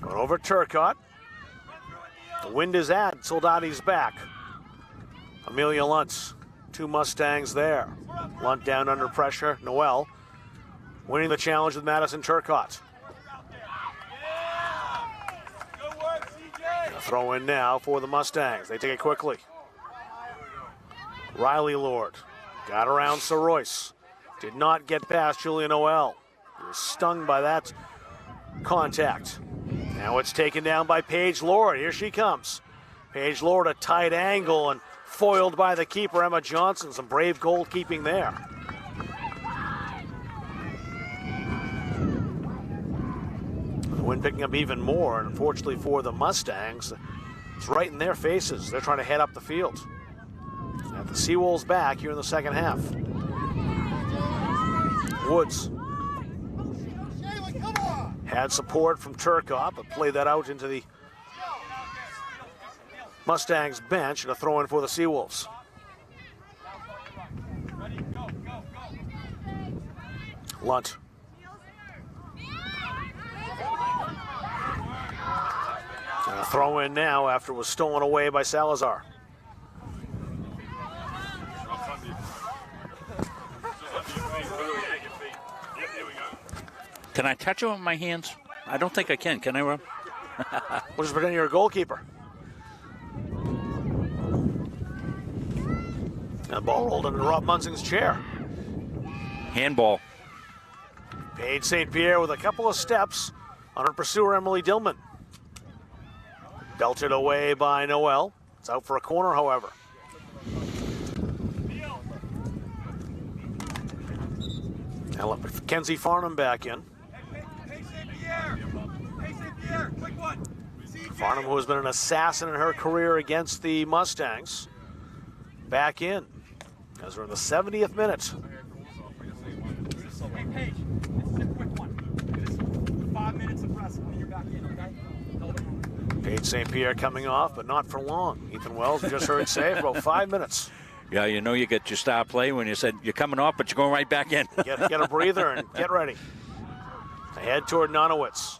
Going over Turcotte. The wind is at Soldati's back. Amelia Luntz. 2 Mustangs there. Lunt down under pressure. Noel winning the challenge with Madison Turcotte. Throw in now for the Mustangs. They take it quickly. Riley Lord got around Sir Royce. Did not get past Julia Noel. He was stung by that contact. Now it's taken down by Paige Lord. Here she comes. Paige Lord, a tight angle and foiled by the keeper, Emma Johnson. Some brave goalkeeping there. The wind picking up even more, and unfortunately for the Mustangs, it's right in their faces. They're trying to head up the field. At the Seawolves back here in the second half. Woods had support from Turcotte, but played that out into the Mustangs bench and a throw in for the Seawolves. Lunt. And a throw in now after it was stolen away by Salazar. Can I touch it with my hands? I don't think I can. Can I, Rob? We'll just pretend you're a goalkeeper. And the ball rolled into Rob Munsing's chair. Handball. Paige St. Pierre with a couple of steps on her pursuer, Emily Dillman. Belted away by Noel. It's out for a corner, however. Now Kenzie Farnham back in. Farnham, who has been an assassin in her career against the Mustangs, back in as we're in the 70th minute. Paige St. Pierre coming off, but not for long. Ethan Wells, we just heard say, for about 5 minutes. Yeah, you know you get your star play when you said you're coming off, but you're going right back in. Get a breather and get ready. Ahead toward Nonowitz.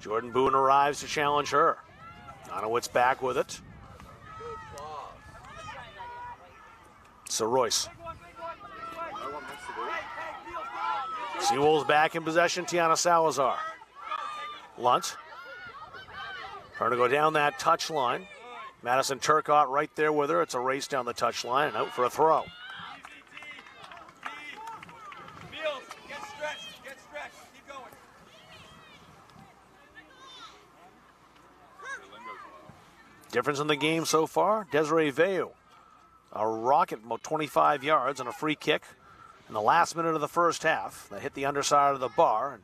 Jordan Boone arrives to challenge her. Nonowitz back with it. So Royce. Seawolves back in possession. Tiana Salazar. Lunt. Trying to go down that touch line. Madison Turcotte right there with her. It's a race down the touch line and out for a throw. Difference in the game so far, Desiree Veu. A rocket about 25 yards on a free kick in the last minute of the first half. That hit the underside of the bar and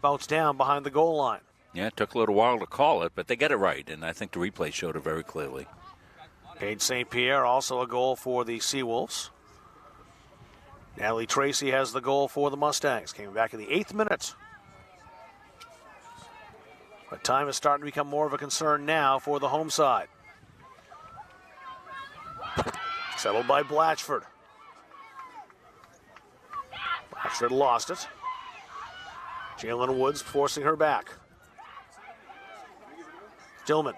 bounced down behind the goal line. Yeah, it took a little while to call it, but they get it right, and I think the replay showed it very clearly. Paige St. Pierre, also a goal for the Seawolves. Natalie Tracy has the goal for the Mustangs. Came back in the 8th minute. But time is starting to become more of a concern now for the home side. Settled by Blatchford. Blatchford lost it. Jalen Woods forcing her back. Dillman.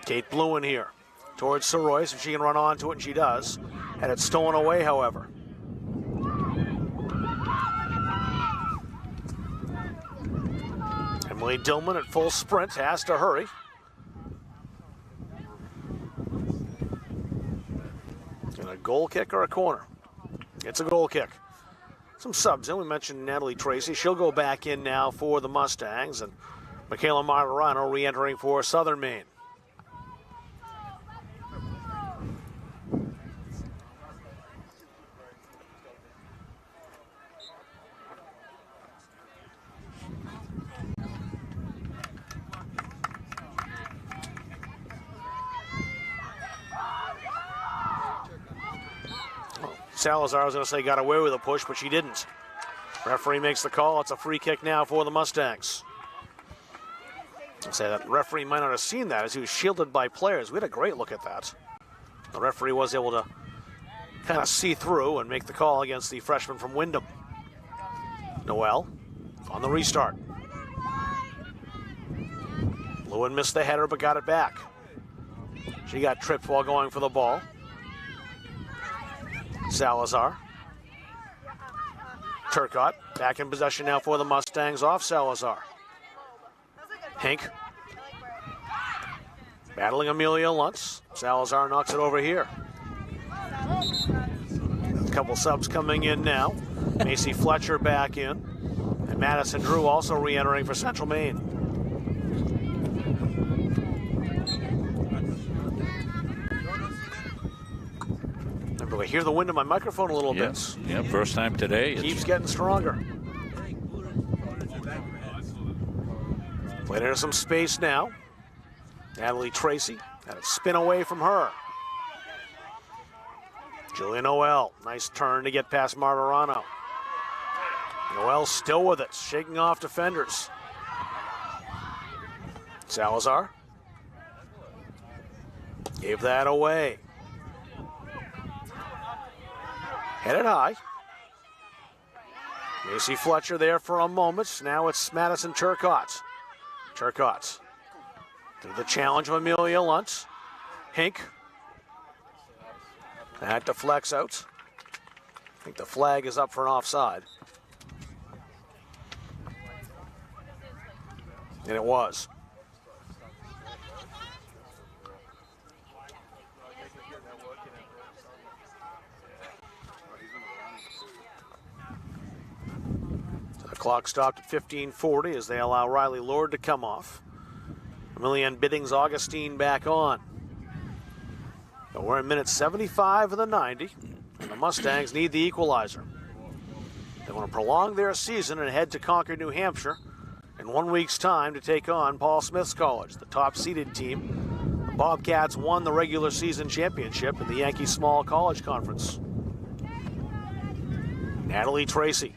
Kate Bluen here towards Soroyce. If she can run onto it, and she does. Had it stolen away, however. Emily Dillman at full sprint has to hurry. And a goal kick or a corner? It's a goal kick. Some subs in. We mentioned Natalie Tracy. She'll go back in now for the Mustangs. And Michaela Martirano re-entering for Southern Maine. Salazar, I was going to say, got away with a push, but she didn't. Referee makes the call. It's a free kick now for the Mustangs. I'll say that referee might not have seen that as he was shielded by players. We had a great look at that. The referee was able to kind of see through and make the call against the freshman from Wyndham. Noel on the restart. Lewin missed the header but got it back. She got tripped while going for the ball. Salazar. Turcotte back in possession now for the Mustangs off Salazar. Hink. Battling Amelia Luntz. Salazar knocks it over here. A couple subs coming in now. Macy Fletcher back in. And Madison Drew also re-entering for Central Maine. I hear the wind in my microphone a little bit. Yeah, first time today. Keeps getting stronger. Played into some space now. Natalie Tracy had it spin away from her. Julia Noel, nice turn to get past Martirano. Noel still with it, shaking off defenders. Salazar gave that away. Headed high. Macy Fletcher there for a moment. Now it's Madison Turcotte. Turcotte through the challenge of Amelia Luntz. Hink. That deflects out. I think the flag is up for an offside. And it was. So the clock stopped at 15:40 as they allow Riley Lord to come off. Emilienne Biddings-Augustine back on. But we're in minute 75 of the 90, and the Mustangs need the equalizer. They want to prolong their season and head to Concord, New Hampshire in 1 week's time to take on Paul Smith's College, the top-seeded team. The Bobcats won the regular season championship in the Yankee Small College Conference. Natalie Tracy.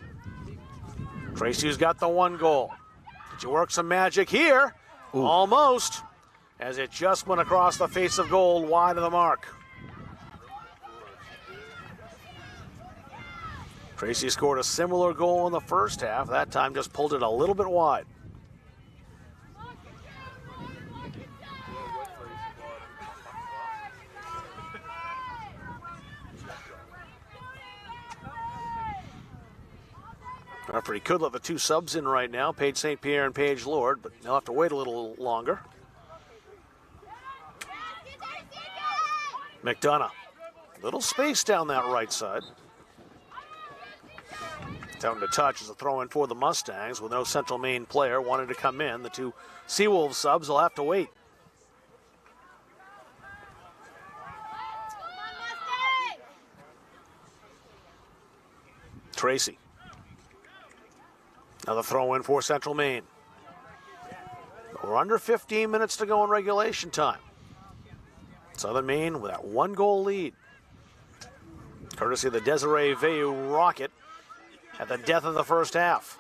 Tracy's got the one goal. Did you work some magic here? Ooh. Almost, as it just went across the face of goal wide of the mark. Tracy scored a similar goal in the first half. That time just pulled it a little bit wide. Referee could let the two subs in right now, Paige St. Pierre and Paige Lord, but they'll have to wait a little longer. McDonough, little space down that right side. Down to touch as a throw in for the Mustangs with no Central Maine player wanting to come in. The two Seawolves subs will have to wait. Tracy. Another throw in for Central Maine. We're under 15 minutes to go in regulation time. Southern Maine with that one goal lead. Courtesy of the Desiree Veilleux rocket at the death of the first half.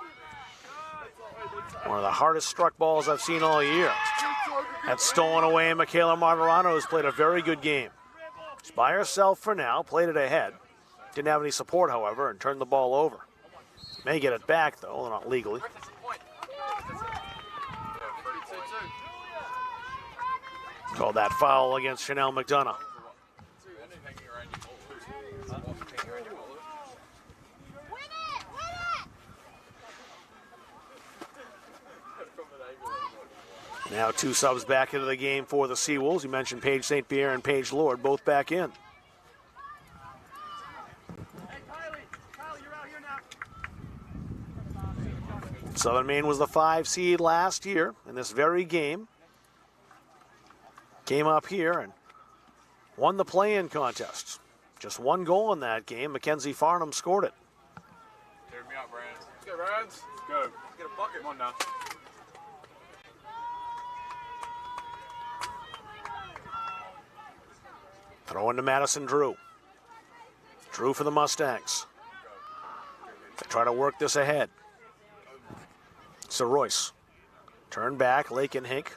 One of the hardest struck balls I've seen all year. That's stolen away. Michaela Martirano has played a very good game. She's by herself for now, played it ahead. Didn't have any support, however, and turned the ball over. May get it back, though, not legally. Called that foul against Chanel McDonough. Now two subs back into the game for the Seawolves. You mentioned Paige St. Pierre and Paige Lord, both back in. Southern Maine was the 5 seed last year in this very game. Came up here and won the play-in contest. Just one goal in that game. Mackenzie Farnham scored it. Tear me out, Brands. Let's go, Brands. Let's go. Let's get a bucket. Come on now. Throw into Madison Drew. Drew for the Mustangs. They try to work this ahead. So Royce. Turn back, Lake and Hink.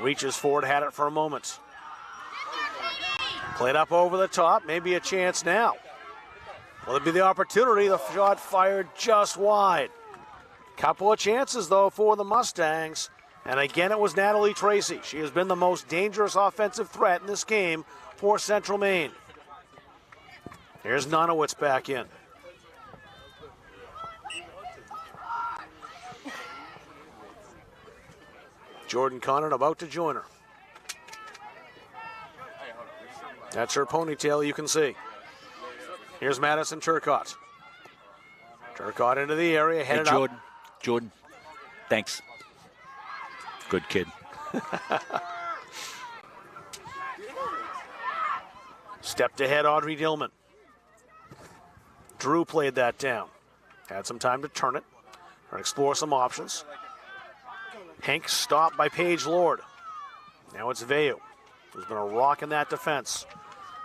Reaches forward, had it for a moment. Played up over the top, maybe a chance now. Will it be the opportunity? The shot fired just wide. Couple of chances, though, for the Mustangs. And again, it was Natalie Tracy. She has been the most dangerous offensive threat in this game for Central Maine. Here's Nunowitz back in. Jordan Conant about to join her. That's her ponytail, you can see. Here's Madison Turcotte. Turcotte into the area, headed up. Up. Jordan, thanks. Good kid. Stepped ahead, Audrey Dillman. Drew played that down. Had some time to turn it or explore some options. Hank stopped by Paige Lord. Now it's Veilleux, who's been a rock in that defense.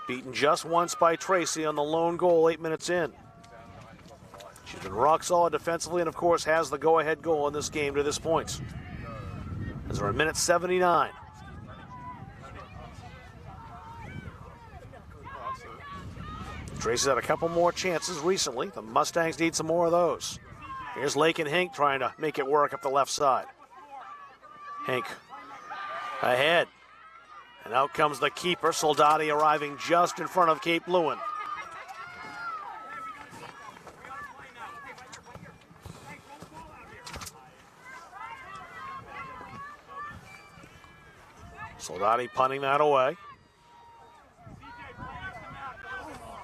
Beaten just once by Tracy on the lone goal 8 minutes in. She's been rock solid defensively and, of course, has the go-ahead goal in this game to this point. As we're in minute 79. Tracy's had a couple more chances recently. The Mustangs need some more of those. Here's Lakin Hink trying to make it work up the left side. Hink ahead. And out comes the keeper, Soldati, arriving just in front of Cape Lewin. Soldati punting that away.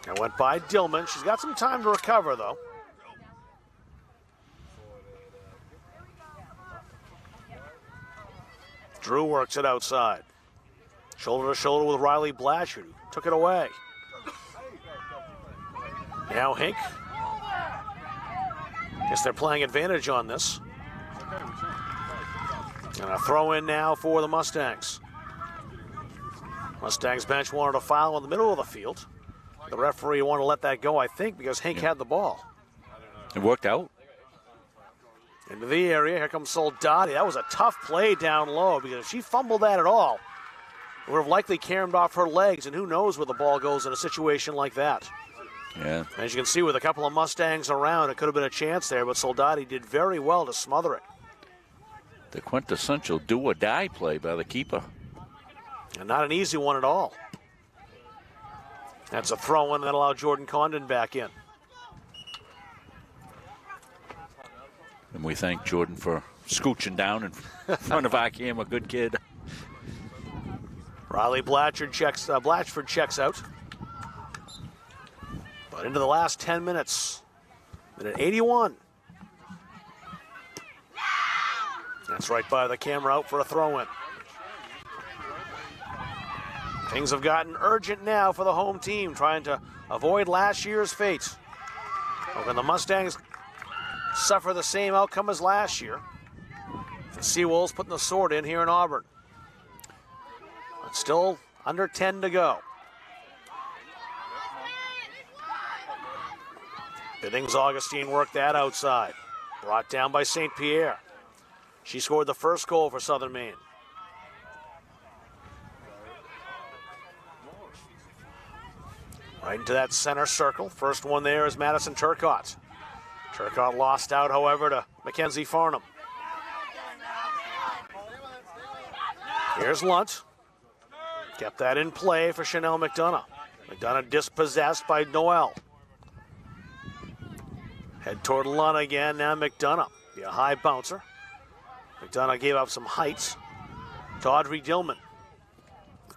It went by Dillman. She's got some time to recover, though. Drew works it outside. Shoulder to shoulder with Riley Blatchard, who took it away. Now Hink. Guess they're playing advantage on this. And a throw in now for the Mustangs. Mustangs bench wanted a foul in the middle of the field. The referee wanted to let that go, I think, because Hink had the ball. It worked out. Into the area. Here comes Soldati. That was a tough play down low, because if she fumbled that at all, it would have likely caromed off her legs, and who knows where the ball goes in a situation like that. Yeah. As you can see, with a couple of Mustangs around, it could have been a chance there, but Soldati did very well to smother it. The quintessential do-or-die play by the keeper. And not an easy one at all. That's a throw-in that allowed Jordan Condon back in. And we thank Jordan for scooching down in front of our camera. Good kid. Riley Blatchford checks out. But into the last 10 minutes. Minute 81. That's right by the camera, out for a throw-in. Things have gotten urgent now for the home team, trying to avoid last year's fate. But when the Mustangs suffer the same outcome as last year, the Seawolves putting the sword in here in Auburn. But still under 10 to go. Biddings Augustine worked that outside. Brought down by St. Pierre. She scored the first goal for Southern Maine. Right into that center circle. First one there is Madison Turcotte. Turcotte lost out, however, to Mackenzie Farnham. Here's Lunt. Kept that in play for Chanel McDonough. McDonough dispossessed by Noel. Head toward Lunt again, now McDonough. Be a high bouncer. McDonough gave up some heights to Audrey Dillman.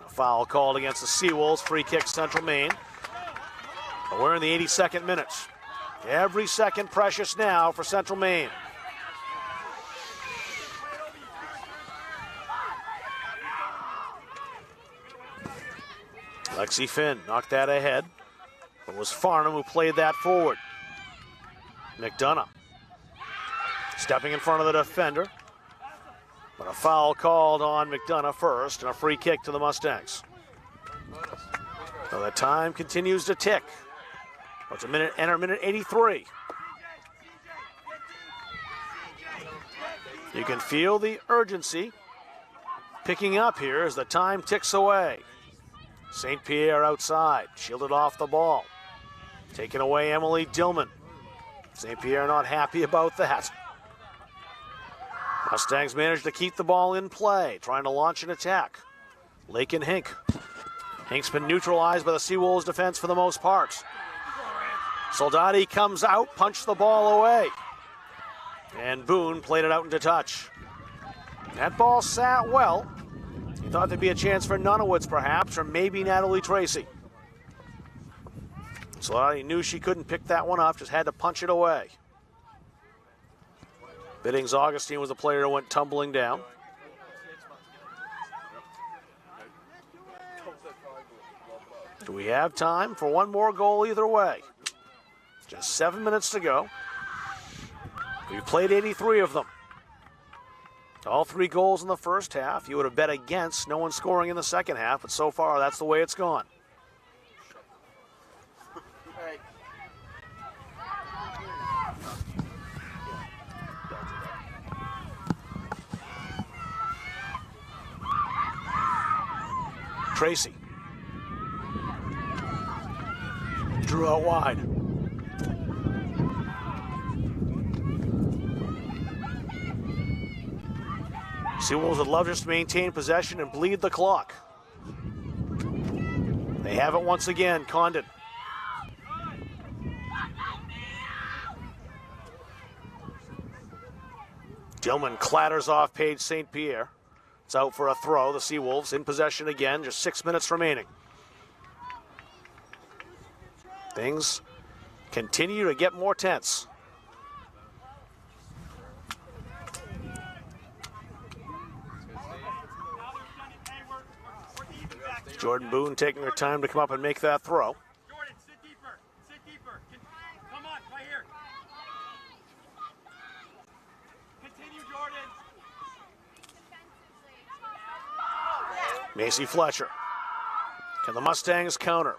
A foul called against the Seawolves. Free kick, Central Maine. But we're in the 82nd minute. Every second precious now for Central Maine. Lexi Finn knocked that ahead. It was Farnham who played that forward. McDonough stepping in front of the defender. But a foul called on McDonough first, and a free kick to the Mustangs. So the time continues to tick. It's a minute, enter minute 83. You can feel the urgency picking up here as the time ticks away. St. Pierre outside, shielded off the ball. Taking away Emily Dillman. St. Pierre not happy about that. Mustangs managed to keep the ball in play, trying to launch an attack. Lakin Hink. Hink's been neutralized by the Seawolves defense for the most part. Soldati comes out, punched the ball away. And Boone played it out into touch. That ball sat well. He thought there'd be a chance for Nunawitz perhaps, or maybe Natalie Tracy. Soldati knew she couldn't pick that one up, just had to punch it away. Biddings Augustine was the player who went tumbling down. Do we have time for one more goal either way? Just 7 minutes to go. We played 83 of them. All 3 goals in the first half. You would have bet against no one scoring in the second half, but so far that's the way it's gone. Tracy. Drew out wide. Seawolves would love just to maintain possession and bleed the clock. They have it once again, Condon. Dillman clatters off Paige St. Pierre. It's out for a throw. The Seawolves in possession again, just 6 minutes remaining. Things continue to get more tense. Jordan Boone taking her time to come up and make that throw. Jordan, sit deeper. Sit deeper. Come on, right here. Continue, Jordan. Macy Fletcher. Can the Mustangs counter?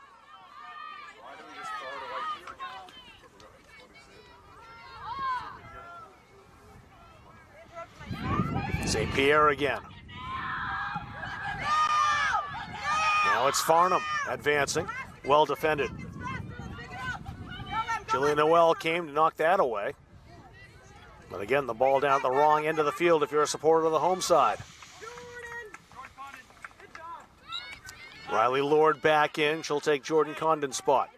St. Pierre again. Now it's Farnham advancing. Well defended. Jillian Noel came to knock that away. But again, the ball down at the wrong end of the field if you're a supporter of the home side. Riley Lord back in. She'll take Jordan Condon's spot.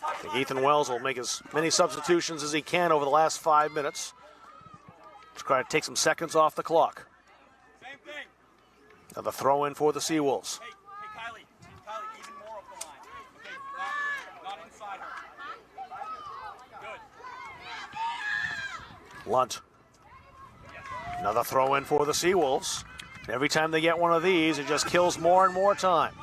I think Ethan Wells will make as many substitutions as he can over the last 5 minutes. Just try to take some seconds off the clock. Same thing. Now the throw in for the Seawolves. Hey, Kylie, even more up the line. Okay, not inside her. Good. Lunt. Another throw in for the Seawolves. Every time they get one of these, it just kills more and more time.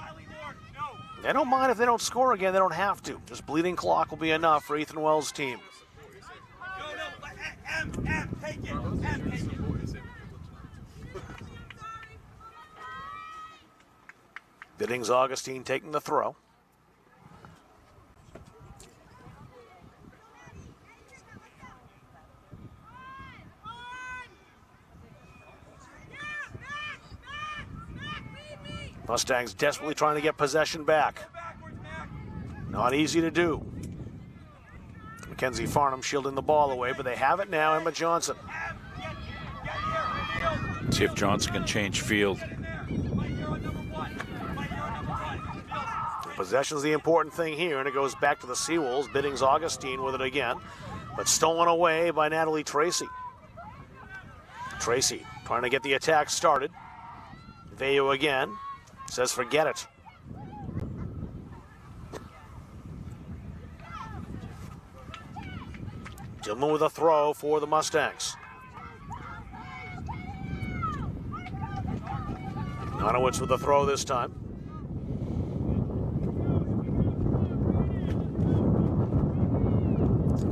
They don't mind if they don't score again, they don't have to. Just bleeding clock will be enough for Ethan Wells' team. Take it. Take it. Biddings Augustine taking the throw. Mustangs desperately trying to get possession back. Not easy to do. Mackenzie Farnham shielding the ball away, but they have it now. Emma Johnson. See if Johnson can change field. Possession's the important thing here, and it goes back to the Seawolves. Biddings Augustine with it again, but stolen away by Natalie Tracy. Tracy trying to get the attack started. Veyu again. Says forget it. Dillman with a throw for the Mustangs. Nonowitz with a throw this time.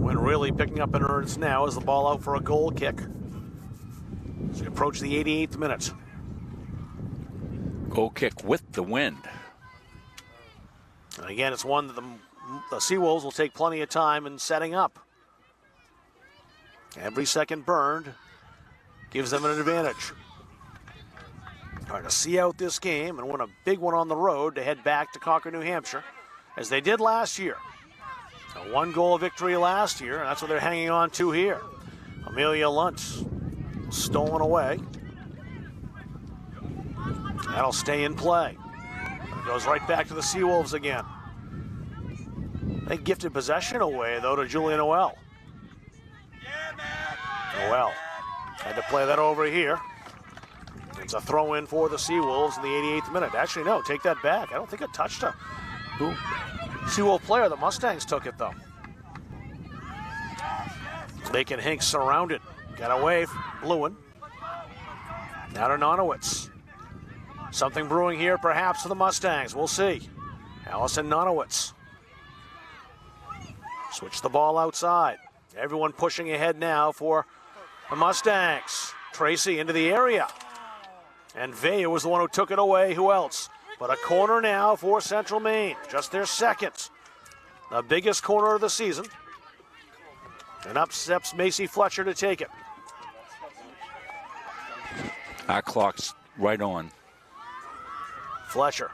Win really picking up in earnest now as the ball out for a goal kick. As we approach the 88th minute. Goal kick with the wind. And again, it's one that the Seawolves will take plenty of time in setting up. Every second burned gives them an advantage. Trying to see out this game and win a big one on the road to head back to Concord, New Hampshire, as they did last year. A 1-goal victory last year, and that's what they're hanging on to here. Amelia Lunt stolen away. That'll stay in play. It goes right back to the Seawolves again. They gifted possession away, though, to Julia Noel. Noel had to play that over here. It's a throw in for the Seawolves in the 88th minute. Actually, no, take that back. I don't think it touched a Seawolf player. The Mustangs took it, though. Macon Hinks surrounded. Got away from Lewin. Now to Nonowitz. Something brewing here, perhaps, for the Mustangs. We'll see. Allison Nonowitz. Switch the ball outside. Everyone pushing ahead now for the Mustangs. Tracy into the area. And Veyu was the one who took it away. Who else? But a corner now for Central Maine. Just their second. The biggest corner of the season. And up steps Macy Fletcher to take it. Our clock's right on. Fletcher.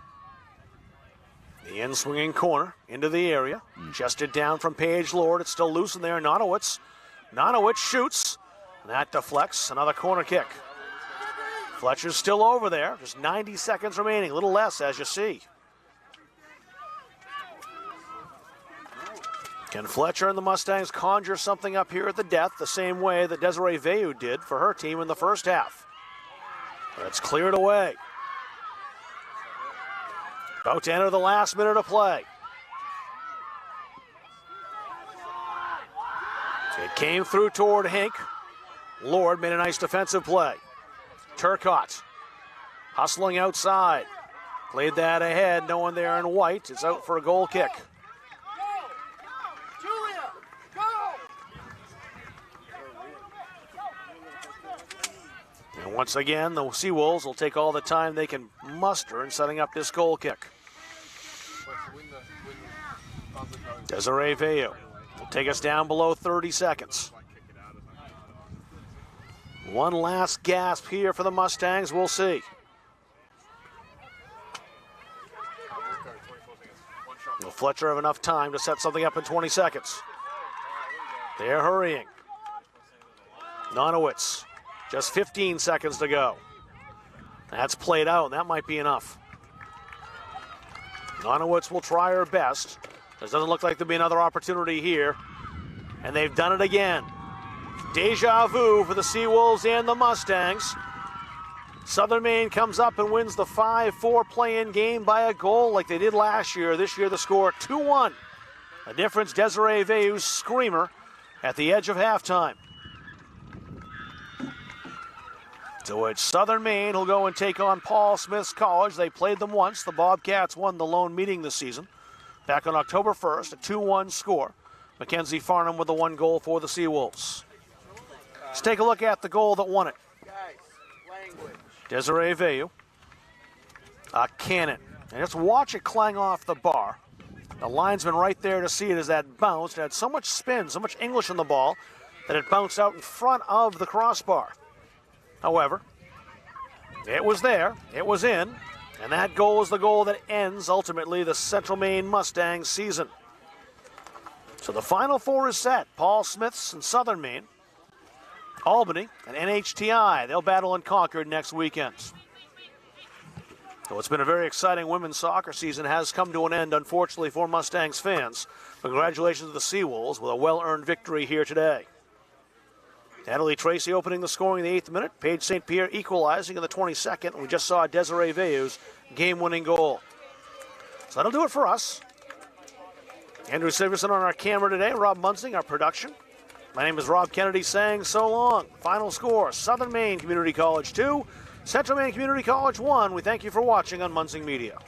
The in-swinging corner into the area. Chested down from Paige Lord. It's still loose in there. Nonowitz. Nonowitz shoots. And that deflects. Another corner kick. Fletcher's still over there. Just 90 seconds remaining. A little less, as you see. Can Fletcher and the Mustangs conjure something up here at the death the same way that Desiree Veilleux did for her team in the first half? But it's cleared away. About to enter the last minute of play. It came through toward Hink. Lord made a nice defensive play. Turcotte hustling outside. Played that ahead. No one there in white. It's out for a goal kick. And once again, the Seawolves will take all the time they can muster in setting up this goal kick. Desiree Veilleux will take us down below 30 seconds. One last gasp here for the Mustangs. We'll see. Will Fletcher have enough time to set something up in 20 seconds? They're hurrying. Nonowitz, just 15 seconds to go. That's played out, and that might be enough. Nonowitz will try her best. There doesn't look like there'll be another opportunity here. And they've done it again. Deja vu for the Seawolves and the Mustangs. Southern Maine comes up and wins the 5-4 play-in game by a goal like they did last year. This year the score 2-1. A difference, Desiree Veilleux's screamer at the edge of halftime. So it's Southern Maine who'll go and take on Paul Smith's College. They played them once. The Bobcats won the lone meeting this season. Back on October 1st, a 2-1 score. Mackenzie Farnham with the 1 goal for the Seawolves. Let's take a look at the goal that won it. Desiree Veilleux. A cannon. And just watch it clang off the bar. The linesman right there to see it as that bounced. It had so much spin, so much English in the ball, that it bounced out in front of the crossbar. However, it was there, it was in, and that goal is the goal that ends, ultimately, the Central Maine Mustangs season. So the Final Four is set. Paul Smith's and Southern Maine. Albany and NHTI, they'll battle in Concord next weekend. So it's been a very exciting women's soccer season. Has come to an end, unfortunately, for Mustangs fans. Congratulations to the Seawolves with a well-earned victory here today. Natalie Tracy opening the scoring in the 8th minute. Paige St. Pierre equalizing in the 22nd. And we just saw Desiree Veilleux's game-winning goal. So that'll do it for us. Andrew Siverson on our camera today. Rob Munzing, our production. My name is Rob Kennedy saying so long. Final score, Southern Maine Community College 2, Central Maine Community College 1. We thank you for watching on Munzing Media.